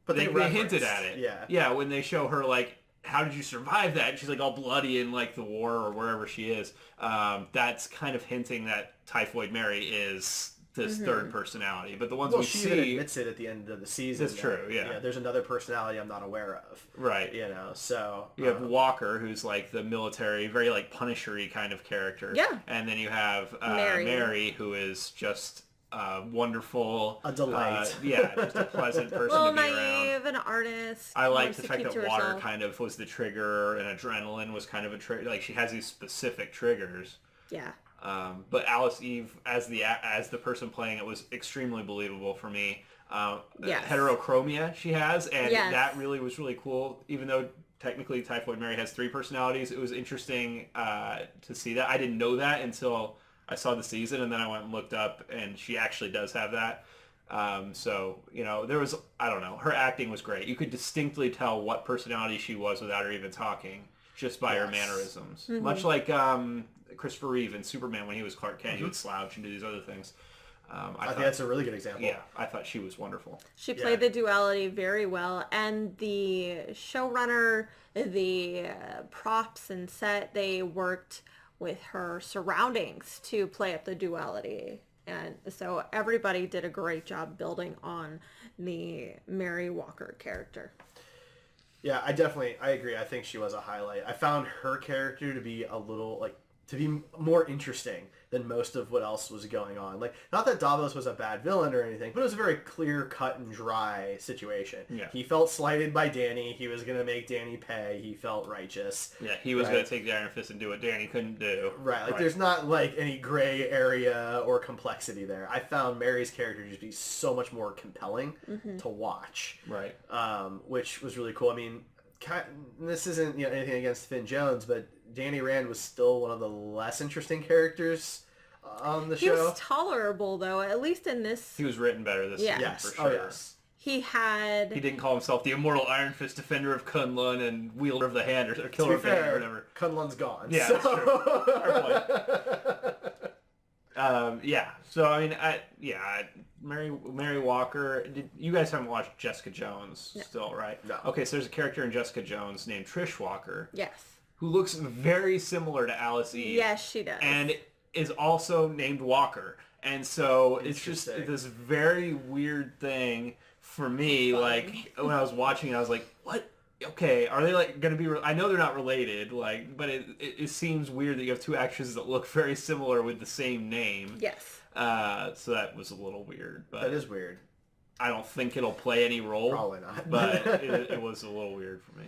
But they hinted at it. Yeah, when they show her, like, how did you survive that? And she's, like, all bloody in, like, the war or wherever she is. That's kind of hinting that Typhoid Mary is this 3rd personality. But the ones we see... Well, she even admits it at the end of the season. That's true, yeah. There's another personality I'm not aware of. Right. So... You have Walker, who's, like, the military, very, like, Punisher-y kind of character. Yeah. And then you have Mary, who is just... wonderful, a delight. Just a pleasant person to be naive, around. An artist. I like the fact that water kind of was the trigger, and adrenaline was kind of a trigger. Like, she has these specific triggers. Yeah. But Alice Eve as the person playing it was extremely believable for me. Heterochromia she has, and that really was really cool. Even though technically Typhoid Mary has 3 personalities, it was interesting to see that. I didn't know that until I saw the season, and then I went and looked up, and she actually does have that. There was, I don't know, her acting was great. You could distinctly tell what personality she was without her even talking, just by her mannerisms. Mm-hmm. Much like Christopher Reeve in Superman when he was Clark Kent, he would slouch and do these other things. I think that's a really good example. Yeah, I thought she was wonderful. She played the duality very well, and the showrunner, the props and set, they worked with her surroundings to play up the duality. And so everybody did a great job building on the Mary Walker character. Yeah, I agree. I think she was a highlight. I found her character to be to be more interesting than most of what else was going on. Like, not that Davos was a bad villain or anything, but it was a very clear, cut and dry situation. Yeah. He felt slighted by Dany. He was going to make Dany pay. He felt righteous. Yeah, he was going to take the Iron Fist and do what Dany couldn't do. Right. There's not, any gray area or complexity there. I found Mary's character to be so much more compelling to watch. Right. Which was really cool. I mean, this isn't anything against Finn Jones, but Danny Rand was still one of the less interesting characters on the show. He was tolerable, though, at least in this. He was written better this season, for sure. Oh, yes. He didn't call himself the immortal Iron Fist defender of Kunlun and wielder of the hand or killer of the hand or whatever. Kunlun's gone. Yeah, that's true. Fair point. So I mean, Mary Walker. You guys haven't watched Jessica Jones still, right? No. Okay, so there's a character in Jessica Jones named Trish Walker. Yes. Who looks very similar to Alice Eve. Yes, she does. And is also named Walker. And so it's just this very weird thing for me. Like, when I was watching it, I was like, what? Okay, are they going to be... I know they're not related, but it seems weird that you have 2 actresses that look very similar with the same name. Yes. So that was a little weird. But that is weird. I don't think it'll play any role. Probably not. But it was a little weird for me.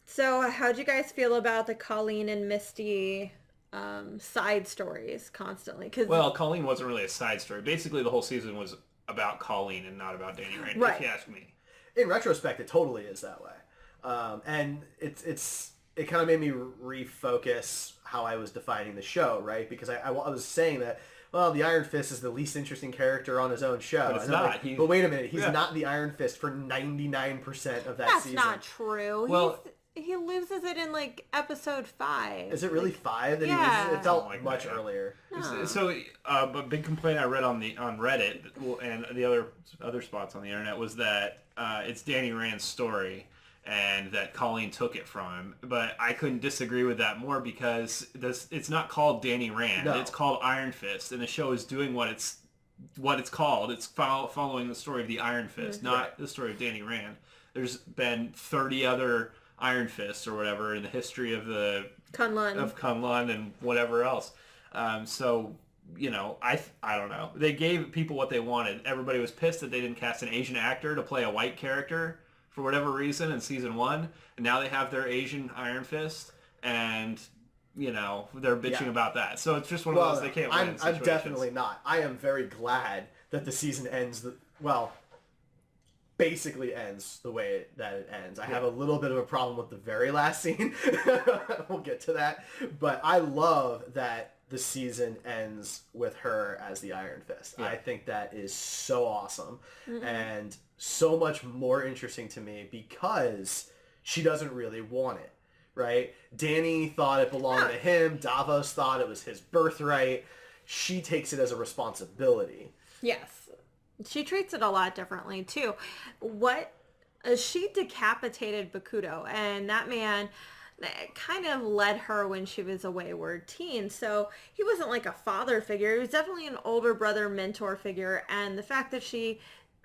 So how'd you guys feel about the Colleen and Misty side stories constantly? Well, Colleen wasn't really a side story. Basically, the whole season was about Colleen and not about Danny Rand, if you ask me. In retrospect, it totally is that way. And it's it kind of made me refocus how I was defining the show, right? Because I was saying that, well, the Iron Fist is the least interesting character on his own show. But it's not. But wait a minute, he's not the Iron Fist for 99% of that That's season. That's not true. Well, he loses it in like episode 5. Is it really 5 that he Yeah. loses? It felt Like much that, yeah. earlier. So, a big complaint I read on Reddit and the other spots on the internet was that it's Danny Rand's story and that Colleen took it from him. But I couldn't disagree with that more because it's not called Danny Rand. No. It's called Iron Fist, and the show is doing what it's called. It's following the story of the Iron Fist, not the story of Danny Rand. There's been 30 other Iron Fists or whatever in the history of Kunlun and whatever else. So, you know, I don't know. They gave people what they wanted. Everybody was pissed that they didn't cast an Asian actor to play a white character for whatever reason in season 1. And now they have their Asian Iron Fist, and, you know, they're bitching about that. So it's just one of those they can't win situations. I'm definitely not. I am very glad that the season ends, basically ends the way that it ends. I have a little bit of a problem with the very last scene. We'll get to that. But I love that the season ends with her as the Iron Fist. Yeah. I think that is so awesome and so much more interesting to me because she doesn't really want it, right? Danny thought it belonged to him. Davos thought it was his birthright. She takes it as a responsibility. Yes. She treats it a lot differently too. She decapitated Bakuto, and that man kind of led her when she was a wayward teen. So he wasn't like a father figure. He was definitely an older brother mentor figure. And the fact that she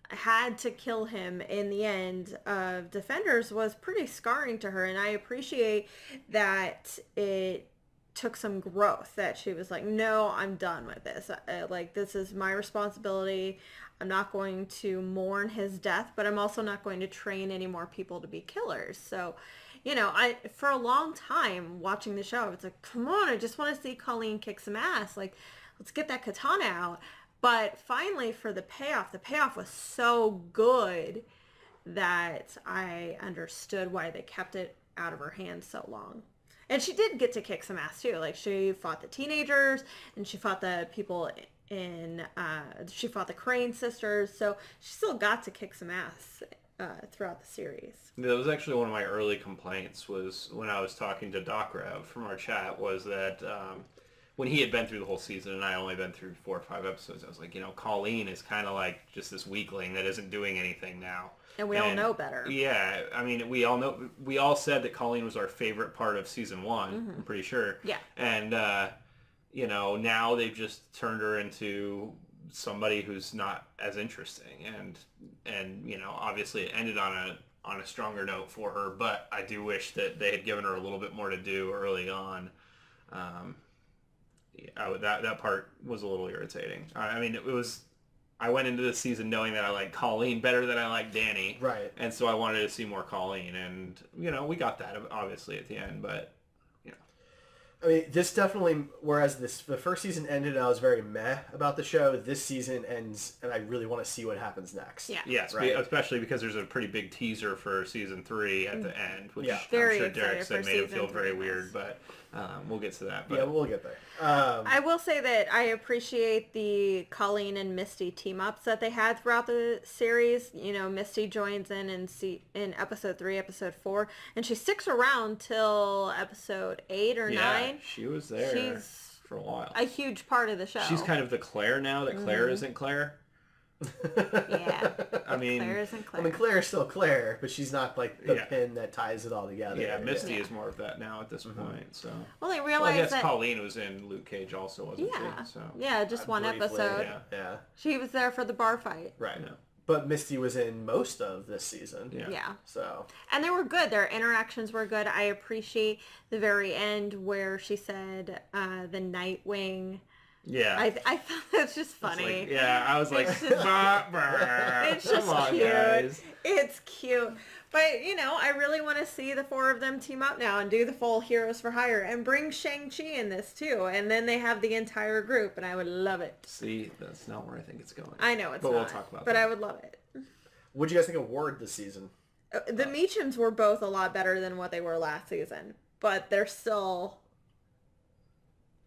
had to kill him in the end of Defenders was pretty scarring to her. And I appreciate that it took some growth, that she was like, no, I'm done with this. Like, this is my responsibility. I'm not going to mourn his death, but I'm also not going to train any more people to be killers. So, you know, for a long time watching the show, I was like, come on, I just want to see Colleen kick some ass. Like, let's get that katana out. But finally, for the payoff was so good that I understood why they kept it out of her hands so long. And she did get to kick some ass too. Like, she fought the teenagers and she fought the people she fought the Crane sisters. So she still got to kick some ass throughout the series. That was actually one of my early complaints, was when I was talking to Doc Rev from our chat, was that when he had been through the whole season and I only been through 4 or 5 episodes, I was like, you know, Colleen is kind of like just this weakling that isn't doing anything now. And we all know better. Yeah, I mean, we all said that Colleen was our favorite part of season 1, I'm pretty sure. Yeah. And, you know, now they've just turned her into somebody who's not as interesting. And you know, obviously it ended on a stronger note for her, but I do wish that they had given her a little bit more to do early on. That part was a little irritating. I mean, I went into this season knowing that I like Colleen better than I like Danny. Right. And so I wanted to see more Colleen, and, you know, we got that obviously at the end, but, you know. I mean, this definitely, whereas the first season ended and I was very meh about the show, this season ends and I really want to see what happens next. Yeah. Yes, right. Especially because there's a pretty big teaser for season 3 at the end, which I'm Very sure Derek excited said for made him season feel very 3, weird, but we'll get to that. But Yeah, we'll get there. I will say that I appreciate the Colleen and Misty team-ups that they had throughout the series. You know, Misty joins in episode 3, episode 4, and she sticks around till episode 8 or 9. she was there She's for a while. a huge part of the show. She's kind of the Claire now that Claire isn't Claire. Yeah. I mean, Claire isn't Claire. I mean, Claire is still Claire, but she's not like the Yeah. pin that ties it all together. yeah, Misty is more of that now at this point. So, Well, they well, I realized guess that... Colleen was in Luke Cage also, wasn't Yeah. she? So, Yeah, just one Briefly, episode. yeah. She was there for the bar fight. Right. Yeah. But Misty was in most of this season. Yeah. Yeah. So. And they were good. Their interactions were good. I appreciate the very end where she said the Nightwing. Yeah. I thought that's just It's funny. like, yeah, I was like, It's just- it's It's just come on, cute. guys. It's cute. But, you know, I really want to see the 4 of them team up now and do the full Heroes for Hire and bring Shang-Chi in this too. And then they have the entire group and I would love it. See, that's not where I think it's going. I know it's But not. we'll talk about but that. I would love it. What'd you guys think of Ward this season? The Meachums were both a lot better than what they were last season. but they're still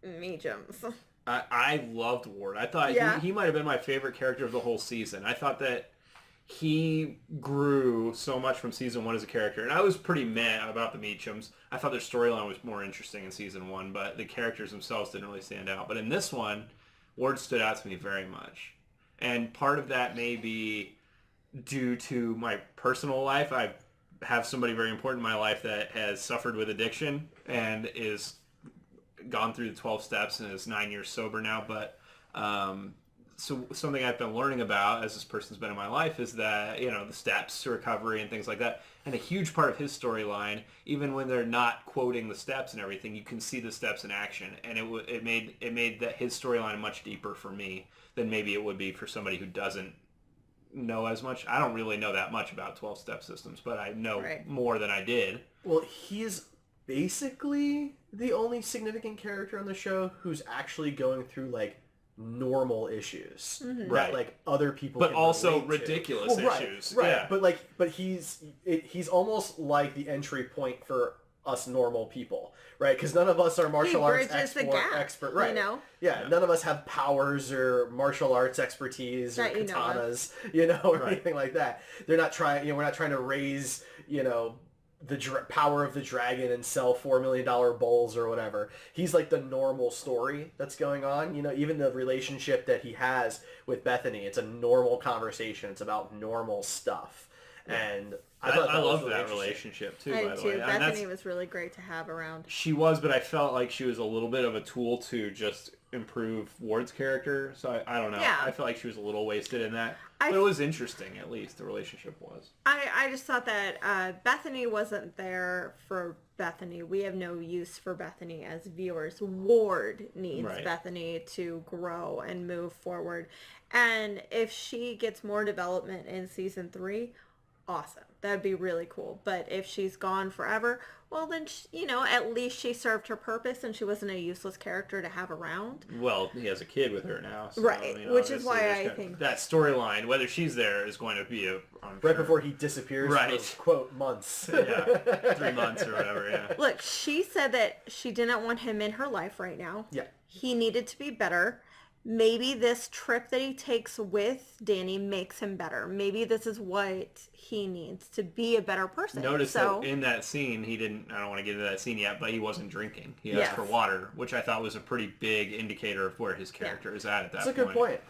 mediums. I loved Ward. I thought he might have been my favorite character of the whole season. I thought that he grew so much from season 1 as a character, and I was pretty meh about the Meachums. I thought their storyline was more interesting in season 1, but the characters themselves didn't really stand out. But in this one, Ward stood out to me very much. And part of that may be due to my personal life. I have somebody very important in my life that has suffered with addiction and is gone through the 12 steps and is 9 years sober now. But so something I've been learning about as this person's been in my life is that, the steps to recovery and things like that. And a huge part of his storyline, even when they're not quoting the steps and everything, you can see the steps in action. And it made that his storyline much deeper for me than maybe it would be for somebody who doesn't know as much. I don't really know that much about 12-step systems, but I know more than I did. Well, he's basically the only significant character on the show who's actually going through like normal issues that like other people but can also relate to. ridiculous issues. Right. Yeah. But he's almost like the entry point for us normal people, right? Because none of us are martial arts expert, right? None of us have powers or martial arts expertise or katanas, or anything like that. They're not trying, we're not trying to raise, the power of the dragon and sell $4 million bowls or whatever. He's like the normal story that's going on. Even the relationship that he has with Bethany, it's a normal conversation. It's about normal stuff. And I love that relationship too, by the way. Bethany was really great to have around. She was, but I felt like she was a little bit of a tool to just improve Ward's character. So I don't know. Yeah. I felt like she was a little wasted in that. But it was interesting, at least, the relationship was. I just thought that Bethany wasn't there for Bethany. We have no use for Bethany as viewers. Ward needs Bethany to grow and move forward. And if she gets more development in season 3, awesome. That'd be really cool. But if she's gone forever, well then, at least she served her purpose and she wasn't a useless character to have around. Well, he has a kid with her now. So, right. Which is why I think that storyline, whether she's there, is going to be right before he disappears for, quote, months. 3 months or whatever, yeah. Look, she said that she didn't want him in her life right now. Yeah. He needed to be better. Maybe this trip that he takes with Danny makes him better. Maybe this is what he needs to be a better person. Notice that in that scene, I don't want to get into that scene yet, but he wasn't drinking. He asked for water, which I thought was a pretty big indicator of where his character is at that point. That's a good point.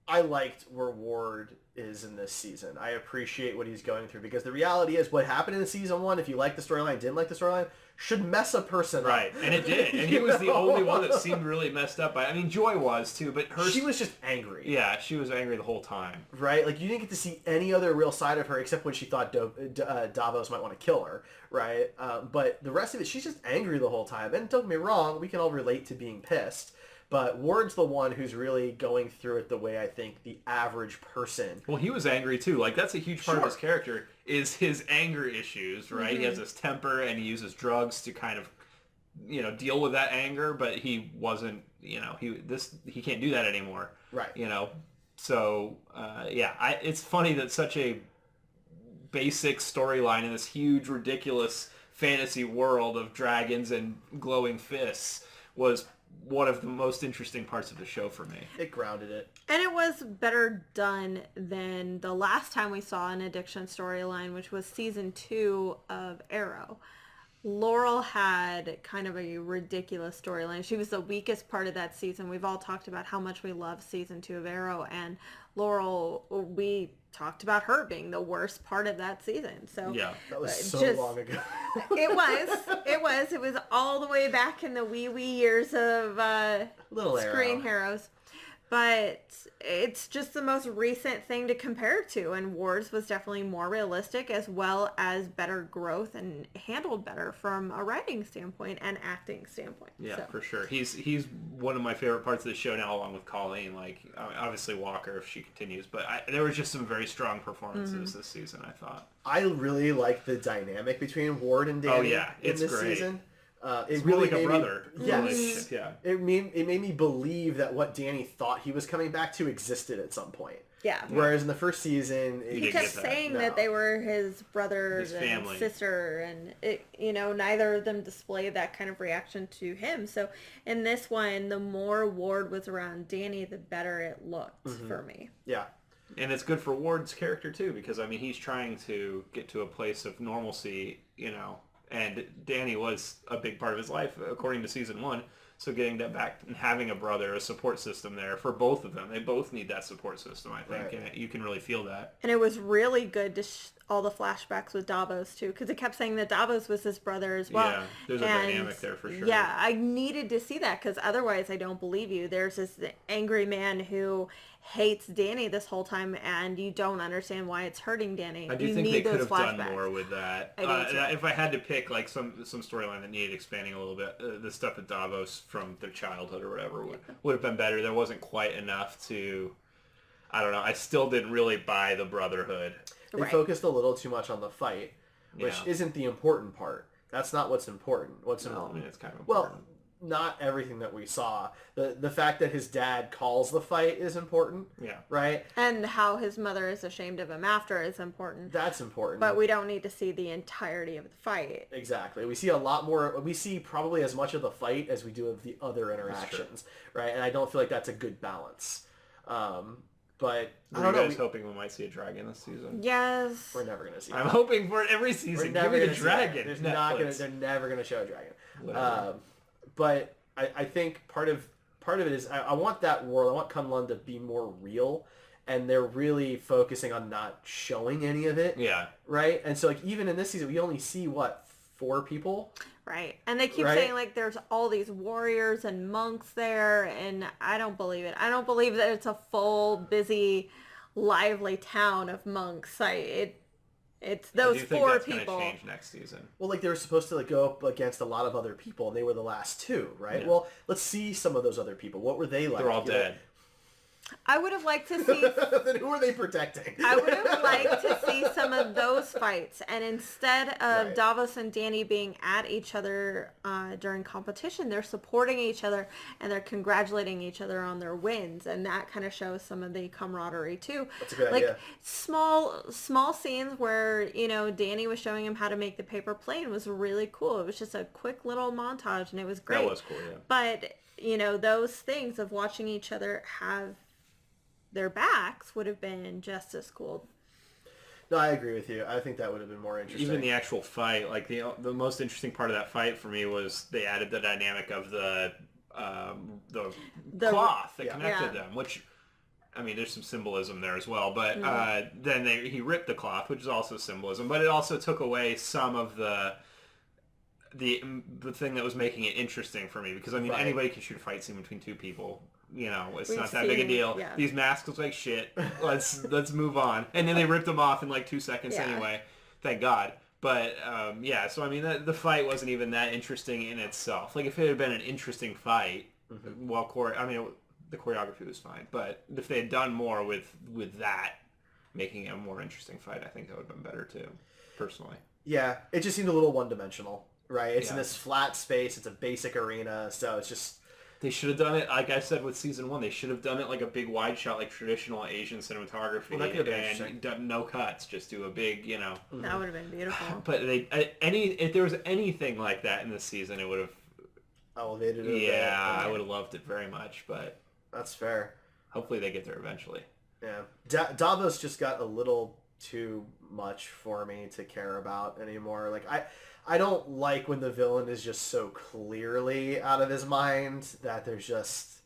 I liked where Ward is in this season. I appreciate what he's going through because the reality is what happened in season 1, if you like the storyline, didn't like the storyline, should mess a person up. Right, and it did. And he was the only one that seemed really messed up by it. I mean, Joy was too, but she was just angry. Yeah, she was angry the whole time. Right? Like, you didn't get to see any other real side of her except when she thought Davos might want to kill her, right? But the rest of it, she's just angry the whole time. And don't get me wrong, we can all relate to being pissed. But Ward's the one who's really going through it the way I think the average person. Well, he was angry too. Like, that's a huge part of his character is his anger issues, right? Mm-hmm. He has this temper and he uses drugs to kind of, deal with that anger, but he wasn't, he can't do that anymore. Right. So, it's funny that such a basic storyline in this huge, ridiculous fantasy world of dragons and glowing fists was one of the most interesting parts of the show for me. It grounded it. And it was better done than the last time we saw an addiction storyline, which was season 2 of Arrow. Laurel had kind of a ridiculous storyline. She was the weakest part of that season. We've all talked about how much we love season 2 of Arrow, and Laurel, we talked about her being the worst part of that season. So yeah, that was so long ago. It was all the way back in the wee years of Little Screen Arrow. Heroes. But it's just the most recent thing to compare to, and Ward's was definitely more realistic as well as better growth and handled better from a writing standpoint and acting standpoint. Yeah, for sure. He's one of my favorite parts of the show now, along with Colleen. Like, obviously Walker if she continues, but there was just some very strong performances this season, I thought. I really like the dynamic between Ward and Danny it's in this great. season. It's really like a brother relationship. Yeah. It made me believe that what Danny thought he was coming back to existed at some point. Yeah. Whereas in the first season, He kept saying that they were his brother and sister, and neither of them displayed that kind of reaction to him. So in this one, the more Ward was around Danny, the better it looked for me. Yeah. And it's good for Ward's character too, because I mean he's trying to get to a place of normalcy, and Danny was a big part of his life according to season 1. So getting that back and having a brother, a support system there for both of them. They both need that support system, I think. Right. And you can really feel that. And it was really good to all the flashbacks with Davos, too, because it kept saying that Davos was his brother as well. Yeah, there's a dynamic there for sure. Yeah, I needed to see that, because otherwise I don't believe you. There's this angry man who hates Danny this whole time, and you don't understand why it's hurting Danny. I do think they could have done more with that. If I had to pick like some storyline that needed expanding a little bit, the stuff with Davos from their childhood or whatever would have been better. There wasn't quite enough to, I don't know, I still didn't really buy the brotherhood. They focused a little too much on the fight, which isn't the important part. That's not what's important. I mean, it's kind of important. Well, not everything that we saw. The fact that his dad calls the fight is important. Yeah. Right? And how his mother is ashamed of him after is important. That's important. But we don't need to see the entirety of the fight. Exactly. We see a lot more. We see probably as much of the fight as we do of the other interactions. Right? And I don't feel like that's a good balance. But I don't know. Are you guys hoping we might see a dragon this season? Yes. We're never going to see it. I'm hoping for it every season. Give me a dragon. They're never going to show a dragon. But I think part of it is I want that world. I want Kunlun to be more real, and they're really focusing on not showing any of it. Yeah. Right. And so like even in this season, we only see 4 people. Right. And they keep saying like there's all these warriors and monks there, and I don't believe it. I don't believe that it's a full, busy, lively town of monks. It's those 4 people. That's going to change next season. Well, like they were supposed to like go up against a lot of other people, and they were the last 2, right? Yeah. Well, let's see some of those other people. What were they like? They're all dead. I would have liked to see... Then who are they protecting? I would have liked to see some of those fights. And instead of Davos and Danny being at each other during competition, they're supporting each other and they're congratulating each other on their wins. And that kind of shows some of the camaraderie too. That's a good idea. Small scenes where, Danny was showing him how to make the paper plane was really cool. It was just a quick little montage and it was great. That was cool, yeah. But, those things of watching each other have their backs would have been just as cool. No, I agree with you. I think that would have been more interesting. Even the actual fight, like the most interesting part of that fight for me was they added the dynamic of the cloth that connected them, which, I mean, there's some symbolism there as well. But then he ripped the cloth, which is also symbolism. But it also took away some of the thing that was making it interesting for me, because I mean anybody can shoot a fight scene between 2 people. It's not that big a deal. Yeah. These masks look like shit. Let's move on. And then they ripped them off in like 2 seconds anyway. Thank God. But so I mean the fight wasn't even that interesting in itself. Like if it had been an interesting fight, the choreography was fine. But if they had done more with that, making it a more interesting fight, I think that would have been better too, personally. Yeah, it just seemed a little one-dimensional, right? It's in this flat space. It's a basic arena, so it's just... They should have done it, like I said with season 1, they should have done it like a big wide shot, like traditional Asian cinematography. Well, that could have been interesting. Done no cuts, just do a big, That would have been beautiful. But if there was anything like that in this season, it would have elevated it. Yeah, I would have loved it very much, but that's fair. Hopefully they get there eventually. Yeah, Davos just got a little too much for me to care about anymore. Like I don't like when the villain is just so clearly out of his mind that it's just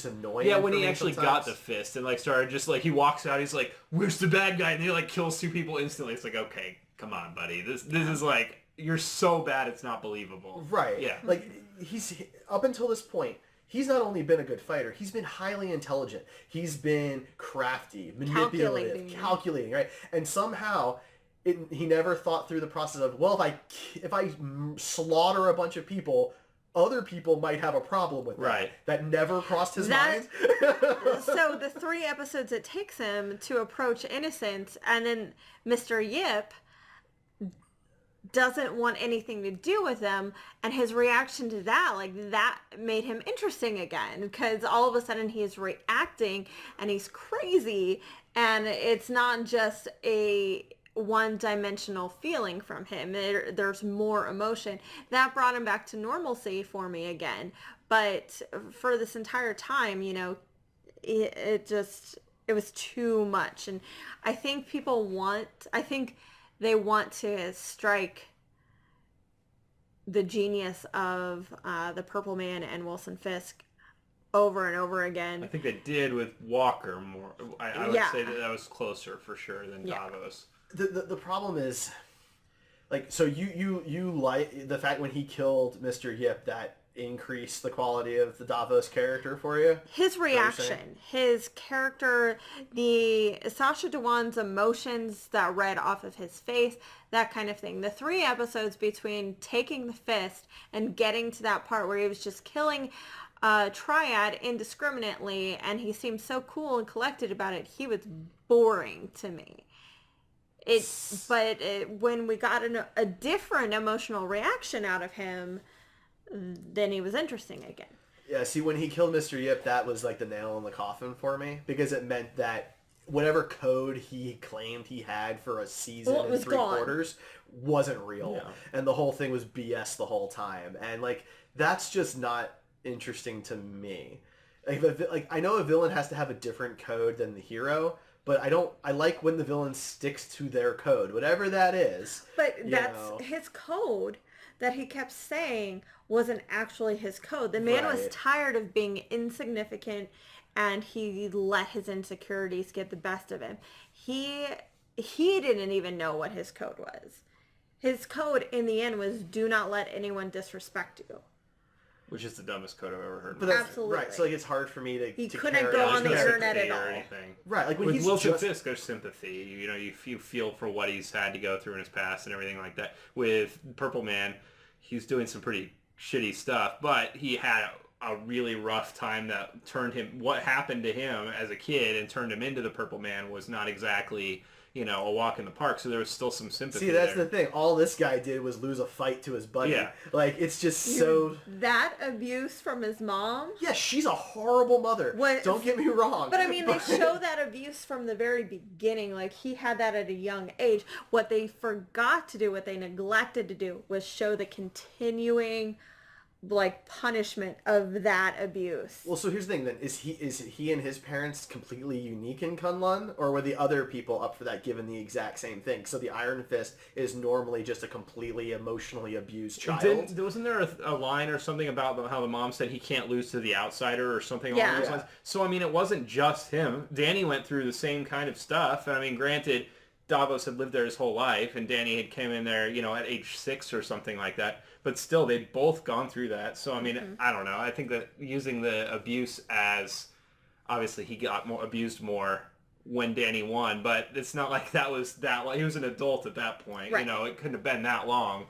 annoying. Yeah, when he actually got the fist and like started just like he walks out, he's like, "Where's the bad guy?" And he like kills 2 people instantly. It's like, okay, come on, buddy. This is like, you're so bad it's not believable. Right. Yeah. Like he's up until this point, he's not only been a good fighter, he's been highly intelligent. He's been crafty, manipulative, calculating, right? And somehow he never thought through the process of, well, if I slaughter a bunch of people, other people might have a problem with that. Right. That never crossed his mind. So the 3 episodes it takes him to approach innocence, and then Mr. Yip doesn't want anything to do with them, and his reaction to that, like, that made him interesting again, because all of a sudden he's reacting and he's crazy, and it's not just a one-dimensional feeling from him. There's more emotion that brought him back to normalcy for me again. But for this entire time, you know, it was too much. And I think they want to strike the genius of the Purple Man and Wilson Fisk over and over again. I think they did with Walker more. I would Yeah. say that was closer for sure than Davos. The problem is, like, so you like the fact when he killed Mr. Yip, that increased the quality of the Davos character for you? His reaction, his character, the Sacha Dhawan's emotions that read off of his face, that kind of thing. The 3 episodes between taking the fist and getting to that part where he was just killing Triad indiscriminately, and he seemed so cool and collected about it, he was boring to me. When we got a different emotional reaction out of him, then he was interesting again. Yeah, see, when he killed Mr. Yip, that was like the nail in the coffin for me, because it meant that whatever code he claimed he had for a season and 3/4 wasn't real. Yeah. And the whole thing was BS the whole time. And, like, that's just not interesting to me. Like, I know a villain has to have a different code than the hero, but I like when the villain sticks to their code, whatever that is. But that's his code that he kept saying wasn't actually his code. The man was tired of being insignificant, and he let his insecurities get the best of him. He didn't even know what his code was. His code in the end was, do not let anyone disrespect you. Which is the dumbest code I've ever heard. But Absolutely. Right, so, like, it's hard for me to He couldn't go on the internet at all. Anything. Right, like when with he's Wilson Fisk, there's sympathy. You know, you feel for what he's had to go through in his past and everything like that. With Purple Man, he's doing some pretty shitty stuff, but he had a really rough time that turned him. What happened to him as a kid and turned him into the Purple Man was not exactly, you know, a walk in the park. So there was still some sympathy. See, that's there. the thing. All this guy did was lose a fight to his buddy. Yeah. Like, it's just so... That abuse from his mom? Yeah, she's a horrible mother. Don't get me wrong. But I mean, they show that abuse from the very beginning. Like, he had that at a young age. What they forgot to do, what they neglected to do, was show the continuing, like, punishment of that abuse. Well, so here's the thing then. Is he and his parents completely unique in Kunlun? Or were the other people up for that given the exact same thing? So the Iron Fist is normally just a completely emotionally abused child. Wasn't there a line or something about how the mom said he can't lose to the outsider or something along those lines? So, I mean, it wasn't just him. Danny went through the same kind of stuff. I mean, granted, Davos had lived there his whole life, and Danny had came in there, you know, at age 6 or something like that. But still, they'd both gone through that. So, I mean, I don't know. I think that using the abuse as, obviously, he got abused more when Danny won, but it's not like that was that long. He was an adult at that point. Right. You know, it couldn't have been that long.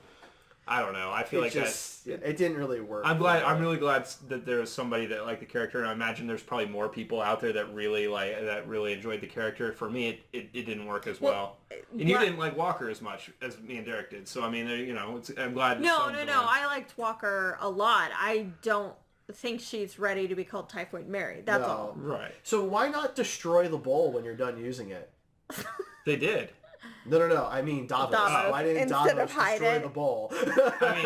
I don't know. I feel it didn't really work. I'm really glad that there was somebody that liked the character, and I imagine there's probably more people out there that really enjoyed the character. For me, it didn't work as well. And you didn't like Walker as much as me and Derek did. So I mean, you know, I'm glad. No. I liked Walker a lot. I don't think she's ready to be called Typhoid Mary. That's all. Right. So why not destroy the bowl when you're done using it? They did. No. I mean Davos. Why didn't Davos destroy the bowl? I mean,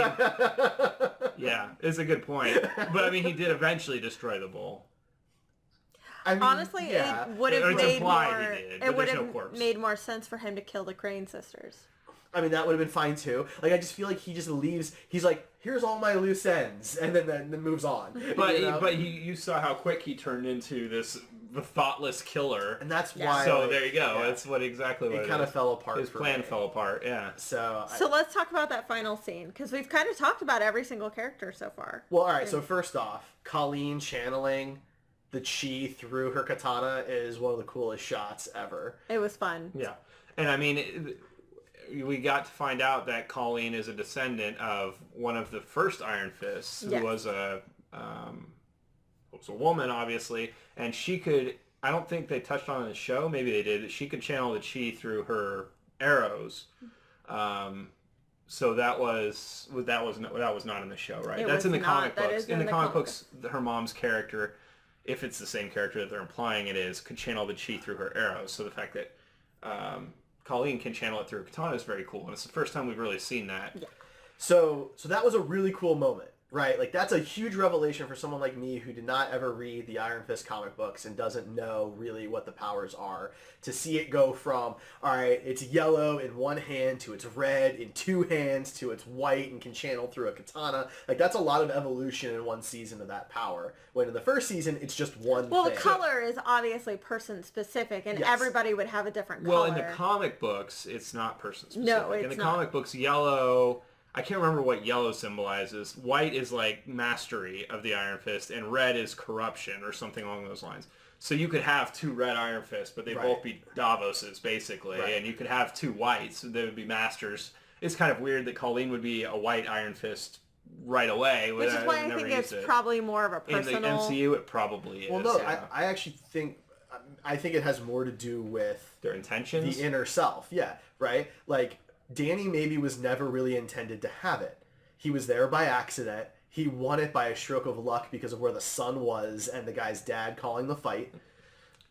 yeah, it's a good point. But I mean, he did eventually destroy the bowl. I mean, honestly, it would have made more sense for him to kill the Crane sisters. I mean, that would have been fine too. Like, I just feel like he just leaves. He's like, here's all my loose ends, and then moves on. But you saw how quick he turned into the thoughtless killer, and that's why. So there you go. That's exactly what it kind of fell apart. His plan fell apart. Yeah. So let's talk about that final scene, because we've kind of talked about every single character so far. Well, all right. So first off, Colleen channeling the chi through her katana is one of the coolest shots ever. It was fun. Yeah, and I mean. We got to find out that Colleen is a descendant of one of the first Iron Fists, who was a woman, obviously, and she could. I don't think they touched on it in the show. Maybe they did. She could channel the chi through her arrows, So that was not in the show, right? It That's was in the not. comic That books. is In the comic comic books, her mom's character, if it's the same character that they're implying it is, could channel the chi through her arrows. So the fact that Colleen can channel it through a katana is very cool, and it's the first time we've really seen that. Yeah. So that was a really cool moment, right? Like, that's a huge revelation for someone like me who did not ever read the Iron Fist comic books and doesn't know really what the powers are. To see it go from, all right, it's yellow in one hand to it's red in two hands to it's white and can channel through a katana. Like, that's a lot of evolution in one season of that power. When in the first season, it's just one Well, thing. the color is obviously person specific, and Yes. everybody would have a different color. Well, in the comic books, it's not person specific. No, in the it's not. comic books, yellow. I can't remember what yellow symbolizes. White is like mastery of the Iron Fist, and red is corruption or something along those lines. So you could have two red Iron Fists, but they'd Right. both be Davoses, basically. Right. And you could have two whites, so they would be masters. It's kind of weird that Colleen would be a white Iron Fist right away. Which is why I think it's probably more of a In personal... the MCU, it probably is. Well, no, yeah. I actually think, I think it has more to do with Their intentions. the inner self. Yeah, right? Like, Danny maybe was never really intended to have it. He was there by accident. He won it by a stroke of luck because of where the sun was and the guy's dad calling the fight.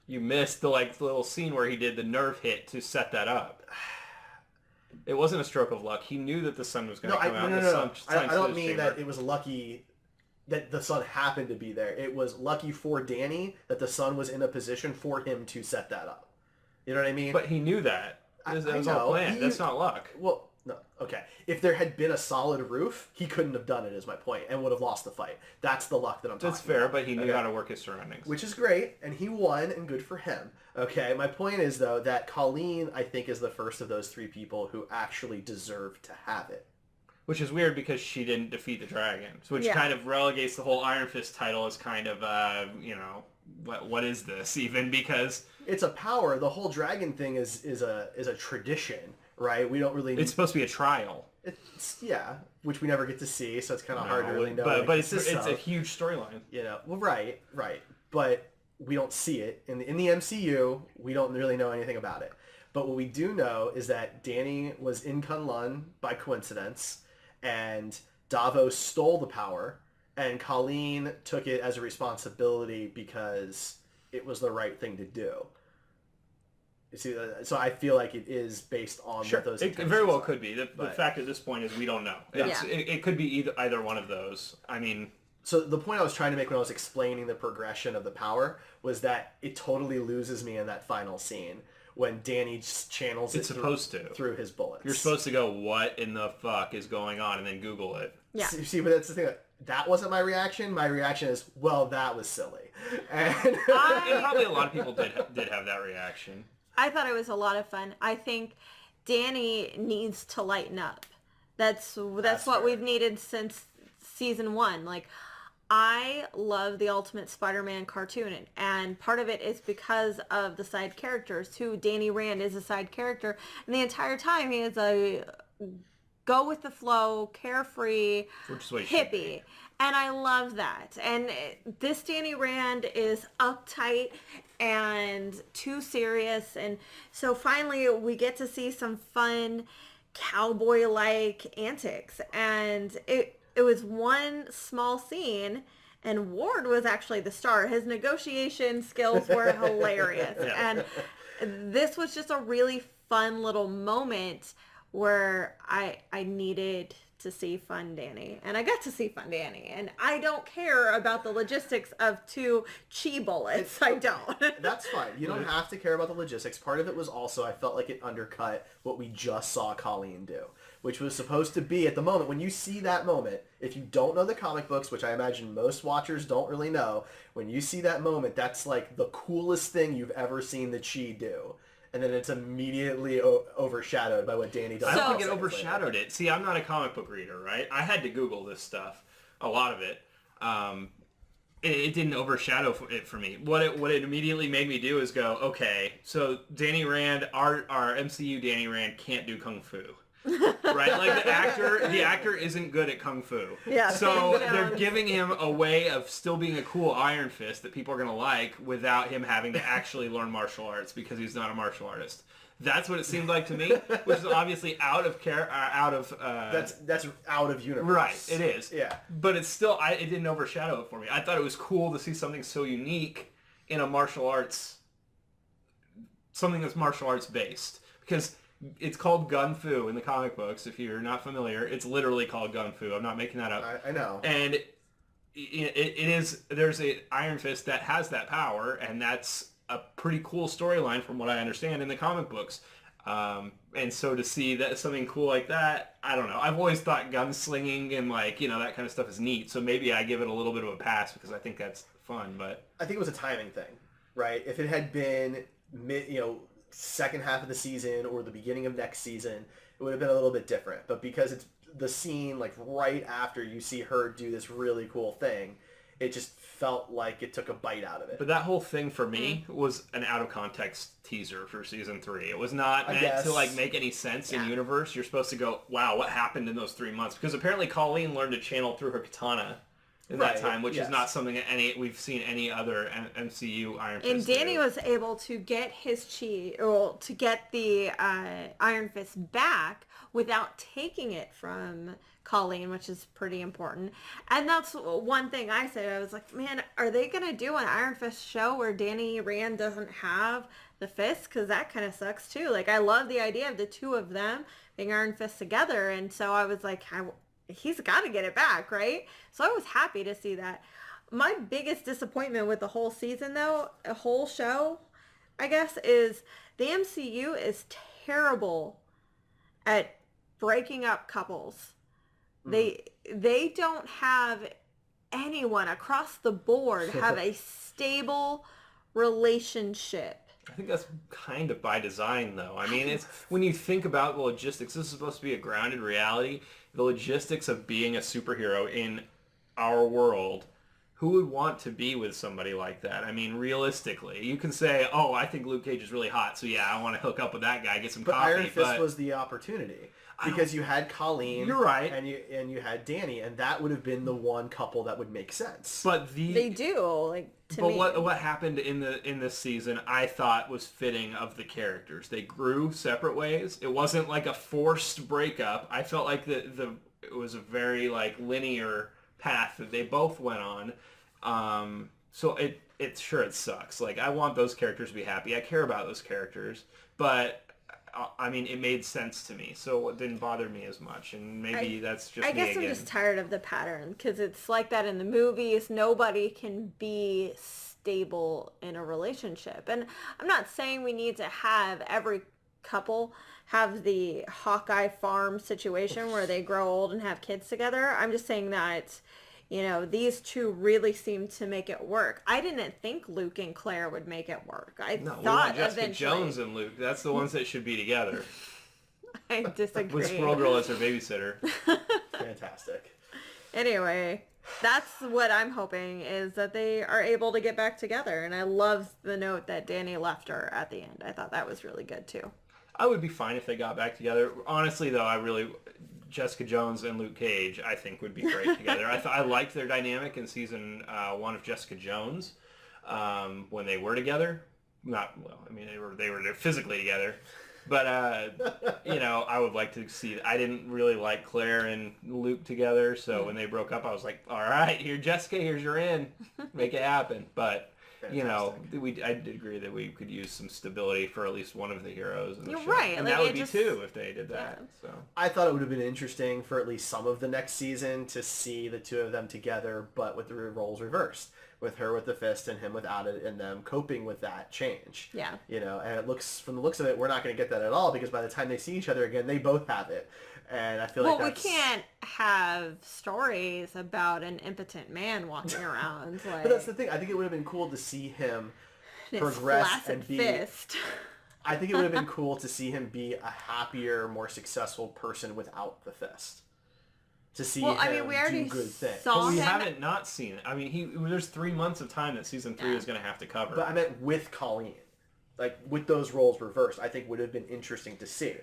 You missed the little scene where he did the nerve hit to set that up. It wasn't a stroke of luck. He knew that the sun was going to come out. No. I don't Sun's mean chamber. that it was lucky that the sun happened to be there. It was lucky for Danny that the sun was in a position for him to set that up. You know what I mean? But he knew that. I That was know. all planned. That's not luck. Well, no. Okay. If there had been a solid roof, he couldn't have done it, is my point, and would have lost the fight. That's the luck that I'm talking That's fair, about. but he knew Okay. how to work his surroundings. Which is great, and he won, and good for him. Okay, my point is, though, that Colleen, I think, is the first of those three people who actually deserve to have it. Which is weird because she didn't defeat the dragon. Which Yeah. kind of relegates the whole Iron Fist title as kind of, what is this even? Because It's a power. The whole dragon thing is a tradition, right? We don't really... it's supposed to be a trial. It's, yeah, which we never get to see, so it's kind of hard to really know. But what it it's consists a of. huge storyline. You know, well, right. But we don't see it. In the MCU, we don't really know anything about it. But what we do know is that Danny was in Kunlun by coincidence, and Davos stole the power, and Colleen took it as a responsibility because it was the right thing to do. You see, so I feel like it is based on Sure, what those it intentions very well are. could be. The But- fact at this point is we don't know. Yeah. It could be either one of those. I mean... So the point I was trying to make when I was explaining the progression of the power was that it totally loses me in that final scene when Danny just channels It's it supposed to. through his bullets. You're supposed to go, what in the fuck is going on, and then Google it. Yeah. See, but that's the thing. That wasn't my reaction. My reaction is, well, that was silly. And And probably a lot of people did have that reaction. I thought it was a lot of fun. I think Danny needs to lighten up. That's what fair. we've needed since season 1. Like, I love the Ultimate Spider-Man cartoon, and part of it is because of the side characters, who Danny Rand is a side character, and the entire time he is a go with the flow, carefree Which is what he should be. hippie. And I love that. And this Danny Rand is uptight and too serious. And so finally we get to see some fun cowboy-like antics. And it was one small scene, and Ward was actually the star. His negotiation skills were hilarious. Yeah. And this was just a really fun little moment where I needed to see Fun Danny. And I got to see Fun Danny. And I don't care about the logistics of 2 chi bullets. I don't. that's fine. You don't have to care about the logistics. Part of it was also I felt like it undercut what we just saw Colleen do, which was supposed to be at the moment. When you see that moment, if you don't know the comic books, which I imagine most watchers don't really know, when you see that moment, that's like the coolest thing you've ever seen the chi do. And then it's immediately overshadowed by what Danny does. I don't So- think it overshadowed it. See, I'm not a comic book reader, right? I had to Google this stuff, a lot of it. It didn't overshadow it for me. What it immediately made me do is go, okay, so Danny Rand, our MCU Danny Rand can't do kung fu. right? Like the actor isn't good at kung fu. Yeah, So Sam they're Jones. giving him a way of still being a cool Iron Fist that people are gonna like without him having to actually learn martial arts because he's not a martial artist. That's what it seemed like to me, which is obviously out of That's out of universe. right. It is. Yeah. But it's still it didn't overshadow it for me. I thought it was cool to see something so unique in a martial arts, something that's martial arts based, because it's called Gun Fu in the comic books. If you're not familiar, it's literally called Gun Fu. I'm not making that up. I know. And it is, there's a Iron Fist that has that power, and that's a pretty cool storyline from what I understand in the comic books. And so to see that something cool like that, I don't know. I've always thought gunslinging and like, that kind of stuff is neat. So maybe I give it a little bit of a pass because I think that's fun, but I think it was a timing thing, right? If it had been second half of the season or the beginning of next season, it would have been a little bit different. But because it's the scene like right after you see her do this really cool thing, it just felt like it took a bite out of it. But that whole thing for me was an out of context teaser for season 3. It was not meant to like make any sense in universe. You're supposed to go, wow, what happened in those 3 months? Because apparently Colleen learned to channel through her katana in that time, which is not something that we've seen any other MCU Iron Fist And Danny was able to get his chi, or to get the Iron Fist back without taking it from Colleen, which is pretty important. And that's one thing I said. I was like, man, are they going to do an Iron Fist show where Danny Rand doesn't have the fist? Because that kind of sucks too. Like, I love the idea of the two of them being Iron Fist together. And so I was like, he's got to get it back, right? So I was happy to see that. My biggest disappointment with the whole season, though, a whole show, I guess, is the MCU is terrible at breaking up couples. They don't have anyone across the board have a stable relationship. I think that's kind of by design, though. I mean, it's when you think about the logistics, this is supposed to be a grounded reality. The logistics of being a superhero in our world, who would want to be with somebody like that? I mean, realistically, you can say, oh, I think Luke Cage is really hot, so yeah, I want to hook up with that guy, get some coffee. Iron Fist was the opportunity. Because you had Colleen, you're right, and you had Danny, and that would have been the one couple that would make sense. But they do, like, to me. But what happened in this season, I thought was fitting of the characters. They grew separate ways. It wasn't like a forced breakup. I felt like it was a very like linear path that they both went on. So it sucks. Like, I want those characters to be happy. I care about those characters, but I mean, it made sense to me, so it didn't bother me as much, and maybe that's just me again. I guess I'm just tired of the pattern, because it's like that in the movies. Nobody can be stable in a relationship. And I'm not saying we need to have every couple have the Hawkeye farm situation where they grow old and have kids together. I'm just saying that, these two really seem to make it work. I didn't think Luke and Claire would make it work. I thought we want Jessica eventually. Jones and Luke. That's the ones that should be together. I disagree. With Squirrel Girl as her babysitter. Fantastic. Anyway, that's what I'm hoping, is that they are able to get back together. And I love the note that Danny left her at the end. I thought that was really good too. I would be fine if they got back together. Honestly, though, Jessica Jones and Luke Cage, I think, would be great together. I liked their dynamic in season 1 of Jessica Jones when they were together. They were physically together, but I would like to see. I didn't really like Claire and Luke together, so when they broke up, I was like, all right, here, Jessica, here's your in, make it happen. But I did agree that we could use some stability for at least one of the heroes in the show. Right. And like, that would be two if they did that. Yeah. So I thought it would have been interesting for at least some of the next season to see the two of them together, but with the roles reversed. With her with the fist and him without it, and them coping with that change. Yeah. And from the looks of it, we're not going to get that at all, because by the time they see each other again, they both have it. And I feel like we can't have stories about an impotent man walking around. Like, but that's the thing. I think it would have been cool to see him progress and be. Fist. I think it would have been cool to see him be a happier, more successful person without the fist. To see him we already do good things. saw but we him. haven't not seen it. I mean, there's 3 months of time that season 3 is going to have to cover. But I meant with Colleen. like with those roles reversed, I think would have been interesting to see.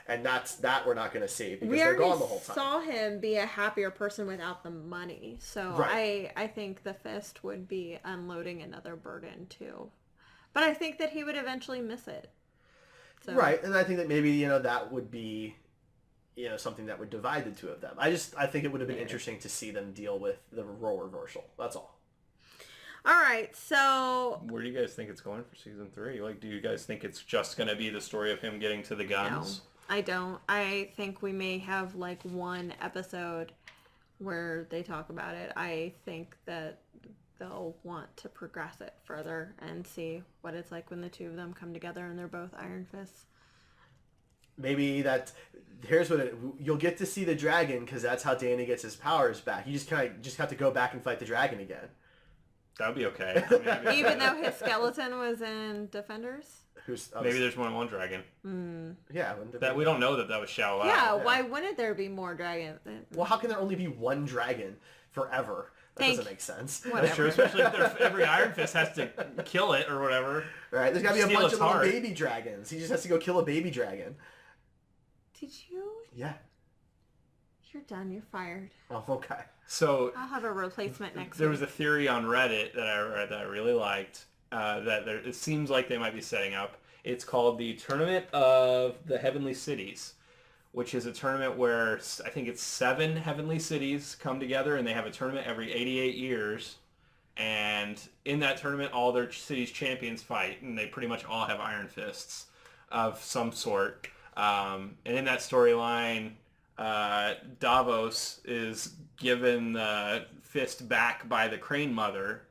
And that we're not going to see because they're gone the whole time. We already saw him be a happier person without the money. So Right. I think the Fist would be unloading another burden too. But I think that he would eventually miss it. So. Right, and I think that maybe, that would be, something that would divide the two of them. I think it would have been interesting to see them deal with the role reversal. That's all. All right, so... Where do you guys think it's going for season 3? Like, do you guys think it's just going to be the story of him getting to the guns? No, I don't. I think we may have, like, one episode where they talk about it. I think that they'll want to progress it further and see what it's like when the two of them come together and they're both Iron Fists. Maybe here's what you'll get to see the dragon because that's how Danny gets his powers back. You just have to go back and fight the dragon again. That would be okay. Even though his skeleton was in Defenders? Maybe there's more than one dragon. Yeah. That we don't know that was Shao Lao. Yeah, why wouldn't there be more dragons? Well, how can there only be one dragon forever? That doesn't make sense. That's true, especially if every Iron Fist has to kill it or whatever. Right, there's got to be a bunch of little heart. baby dragons. He just has to go kill a baby dragon. Did you? Yeah. You're done. You're fired. Oh, okay. So I'll have a replacement next There week. was a theory on Reddit that I read that I really liked. It seems like they might be setting up. It's called the Tournament of the Heavenly Cities, which is a tournament where I think it's 7 heavenly cities come together and they have a tournament every 88 years. And in that tournament, all their cities' champions fight, and they pretty much all have Iron Fists of some sort. And in that storyline, Davos is given the fist back by the Crane Mother,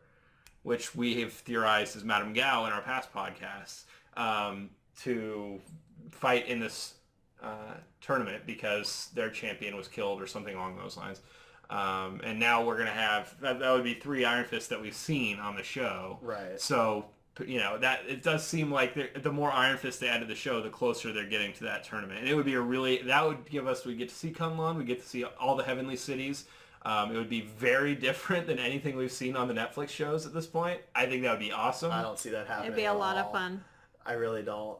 which we have theorized as Madame Gao in our past podcasts, to fight in this tournament because their champion was killed or something along those lines. And now we're going to have, that would be 3 Iron Fists that we've seen on the show. Right. So, that it does seem like the more Iron Fists they add to the show, the closer they're getting to that tournament. And it would be that would give us, we get to see Kunlun, we get to see all the heavenly cities. It would be very different than anything we've seen on the Netflix shows at this point. I think that would be awesome. I don't see that happening. It'd be a lot at of all. fun. I really don't.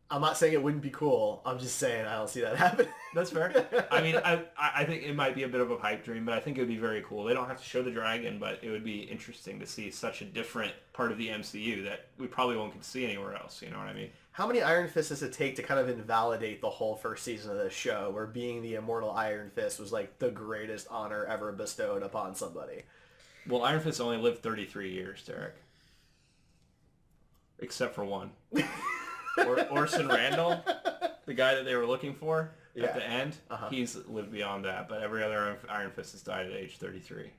I'm not saying it wouldn't be cool. I'm just saying I don't see that happening. That's fair. I mean, I think it might be a bit of a pipe dream, but I think it would be very cool. They don't have to show the dragon, but it would be interesting to see such a different part of the MCU that we probably won't get to see anywhere else. You know what I mean? How many Iron Fists does it take to kind of invalidate the whole first season of this show where being the immortal Iron Fist was like the greatest honor ever bestowed upon somebody? Well, Iron Fist only lived 33 years, Derek. Except for one. Orson Randall, the guy that they were looking for at the end, he's lived beyond that. But every other Iron Fist has died at age 33.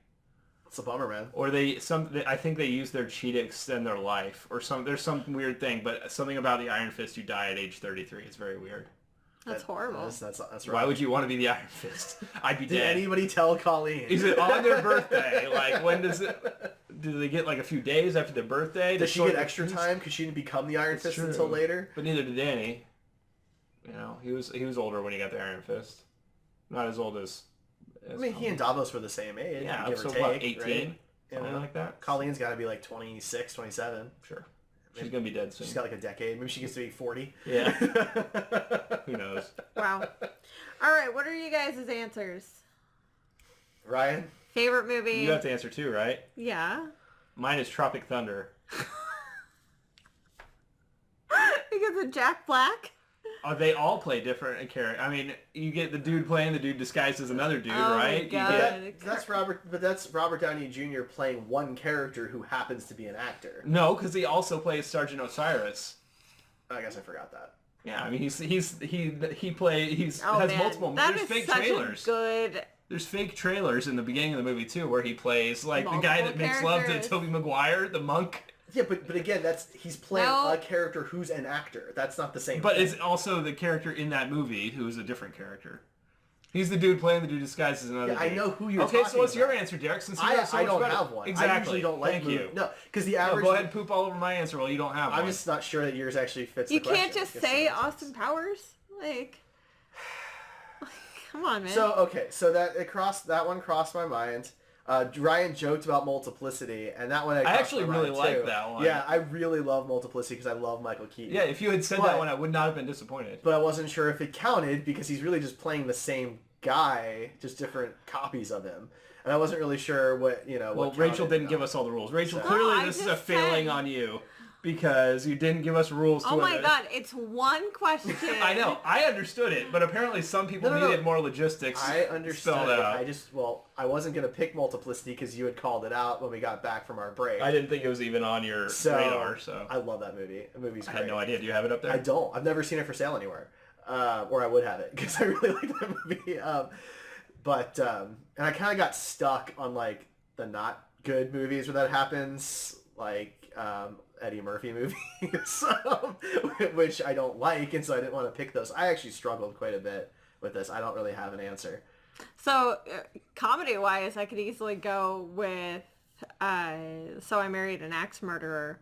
It's a bummer, man. Or I think they use their chi to extend their life, or there's some weird thing. But something about the Iron Fist who die at age 33 is very weird. That's horrible. That's right. Why would you want to be the Iron Fist? I'd be Did dead. anybody tell Colleen? Is it on their birthday? Like, when does it... Do they get like a few days after their birthday? Does she get extra time because she didn't become the Iron Fist until later? But neither did Danny. He was older when he got the Iron Fist. Not as old as I mean, he and Davos were the same age. yeah, give so or take, about 18, right? something like that. Colleen's got to be like 26, 27. Sure. She's gonna be dead soon. She's got like a decade. Maybe she gets to be 40. Yeah. Who knows? Wow. All right, what are you guys' answers? Ryan? Favorite movie? You have to answer too, right? Yeah. Mine is Tropic Thunder. Because of Jack Black? They all play different characters. I mean, you get the dude playing the dude disguised as another dude, Oh my right? God. That's Robert Downey Jr. playing one character who happens to be an actor. No, because he also plays Sergeant Osiris. I guess I forgot that. Yeah, I mean, he has Oh, man. multiple. That There's is fake such trailers. a good... There's fake trailers in the beginning of the movie too, where he plays like the guy that Multiple makes love to characters. Tobey Maguire, the monk. Yeah, but again, he's playing No. a character who's an actor. That's not the same But thing. it's also the character in that movie who is a different character. He's the dude playing the dude disguised as another Yeah, I dude. know who you're Okay, so talking what's your about. answer, Derek? Since you I have so much don't better- have one. Exactly. I usually don't like Thank you. No, because the No, average... go ahead and poop all over my answer. Well, you don't have I'm one. just not sure that yours actually fits You the question. can't just Guess say that makes Austin sense. Powers? Like... Come on, man. So, okay, so that one crossed my mind. Ryan joked about Multiplicity, and that one I actually really like like that one. Yeah, I really love Multiplicity because I love Michael Keaton. Yeah, if you had said that one, I would not have been disappointed. But I wasn't sure if it counted because he's really just playing the same guy, just different copies of him. And I wasn't really sure what, Well, Rachel didn't give us all the rules. Rachel, So- clearly No, I this is a just failing said- on you because you didn't give us rules to Oh my it. god, it's one question. I know. I understood it, but apparently some people No. needed more logistics. I understood spelled it. out. I wasn't going to pick Multiplicity because you had called it out when we got back from our break. I didn't think it was even on your radar, so I love that movie. The movie's I great. had no idea. Do you have it up there? I don't. I've never seen it for sale anywhere. Or I would have it because I really like that movie. And I kind of got stuck on like the not good movies where that happens, like Eddie Murphy movies, which I don't like, and so I didn't want to pick those. I actually struggled quite a bit with this. I don't really have an answer. So, comedy-wise, I could easily go with So I Married an Axe Murderer.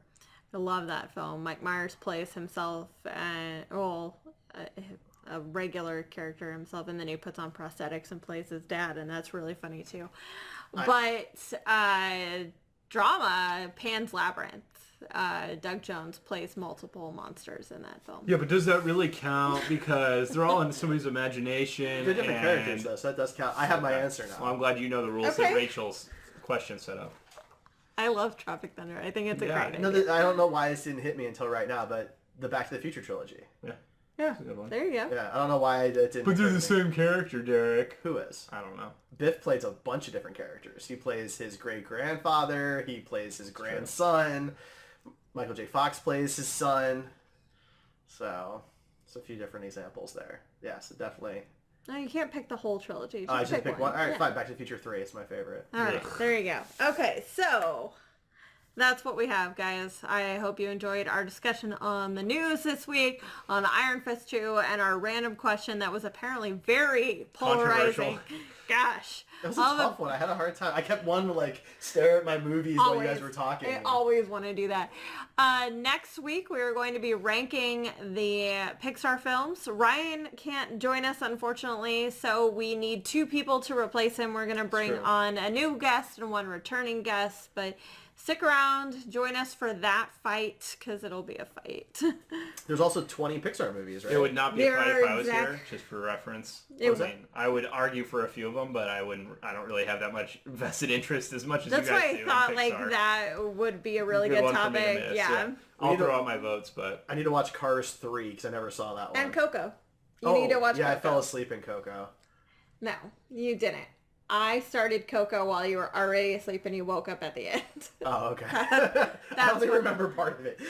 I love that film. Mike Myers plays himself, a regular character himself, and then he puts on prosthetics and plays his dad, and that's really funny too. But drama, Pan's Labyrinth. Doug Jones plays multiple monsters in that film. Yeah, but does that really count? Because they're all in somebody's imagination. They're different characters, though, so that does count. I have my answer now. Well, I'm glad you know the rules Okay. that Rachel's question set up. I love Tropic Thunder. I think it's a Yeah. great No, idea. I don't know why this didn't hit me until right now, but the Back to the Future trilogy. Yeah. Yeah, That's a good one. there you go. Yeah, I don't know why it didn't. But they're occur the to me. same character, Derek. Who is? I don't know. Biff plays a bunch of different characters. He plays his great-grandfather. He plays his grandson. Michael J. Fox plays his son. So, it's a few different examples there. Yeah, so definitely. No, you can't pick the whole trilogy. I just pick one. All right, Yeah. fine. Back to the Future 3 is my favorite. All right, there you go. Okay, so that's what we have, guys. I hope you enjoyed our discussion on the news this week, on Iron Fist 2, and our random question that was apparently very polarizing. Gosh. That was a tough one. I had a hard time. I kept wanting to like stare at my movies while you guys were talking. I always want to do that. Next week, we are going to be ranking the Pixar films. Ryan can't join us, unfortunately, so we need 2 people to replace him. We're going to bring true. on a new guest and 1 returning guest, but stick around. Join us for that fight, because it'll be a fight. There's also 20 Pixar movies, right? It would not be a There fight are if I was exact- here, just for reference. It I mean, I would argue for a few of them, but I don't really have that much vested interest as much as That's you why guys I do thought in like Pixar. that would be a really good one for me to topic. miss, Yeah. I'll We need throw to- out my votes, but I need to watch Cars 3 because I never saw that one. And Coco. You need to watch yeah, Coco. I fell asleep in Coco. No, you didn't. I started Coco while you were already asleep and you woke up at the end. Oh, okay. I only what- remember part of it.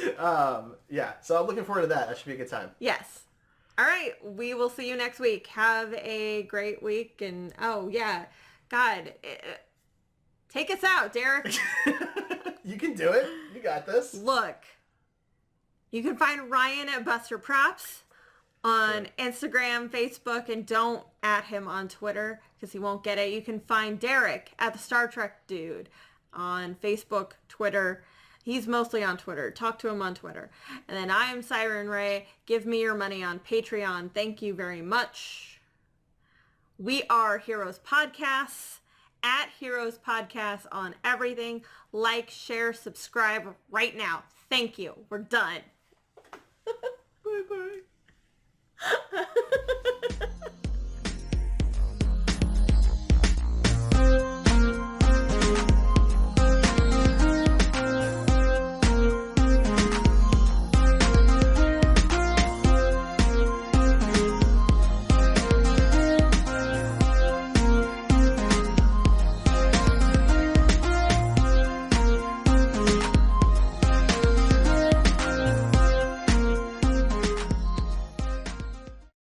Yeah, so I'm looking forward to that. That should be a good time. Yes. All right. We will see you next week. Have a great week. And oh, yeah. God. Take us out, Derek. You can do it. You got this. Look. You can find Ryan at Buster Props on Instagram, Facebook, and don't at him on Twitter because he won't get it. You can find Derek at the Star Trek Dude on Facebook, Twitter. He's mostly on Twitter. Talk to him on Twitter. And then I am Siren Rae. Give me your money on Patreon. Thank you very much. We are Heroes Podcasts at Heroes Podcasts on everything. Like, share, subscribe right now. Thank you. We're done. Bye-bye.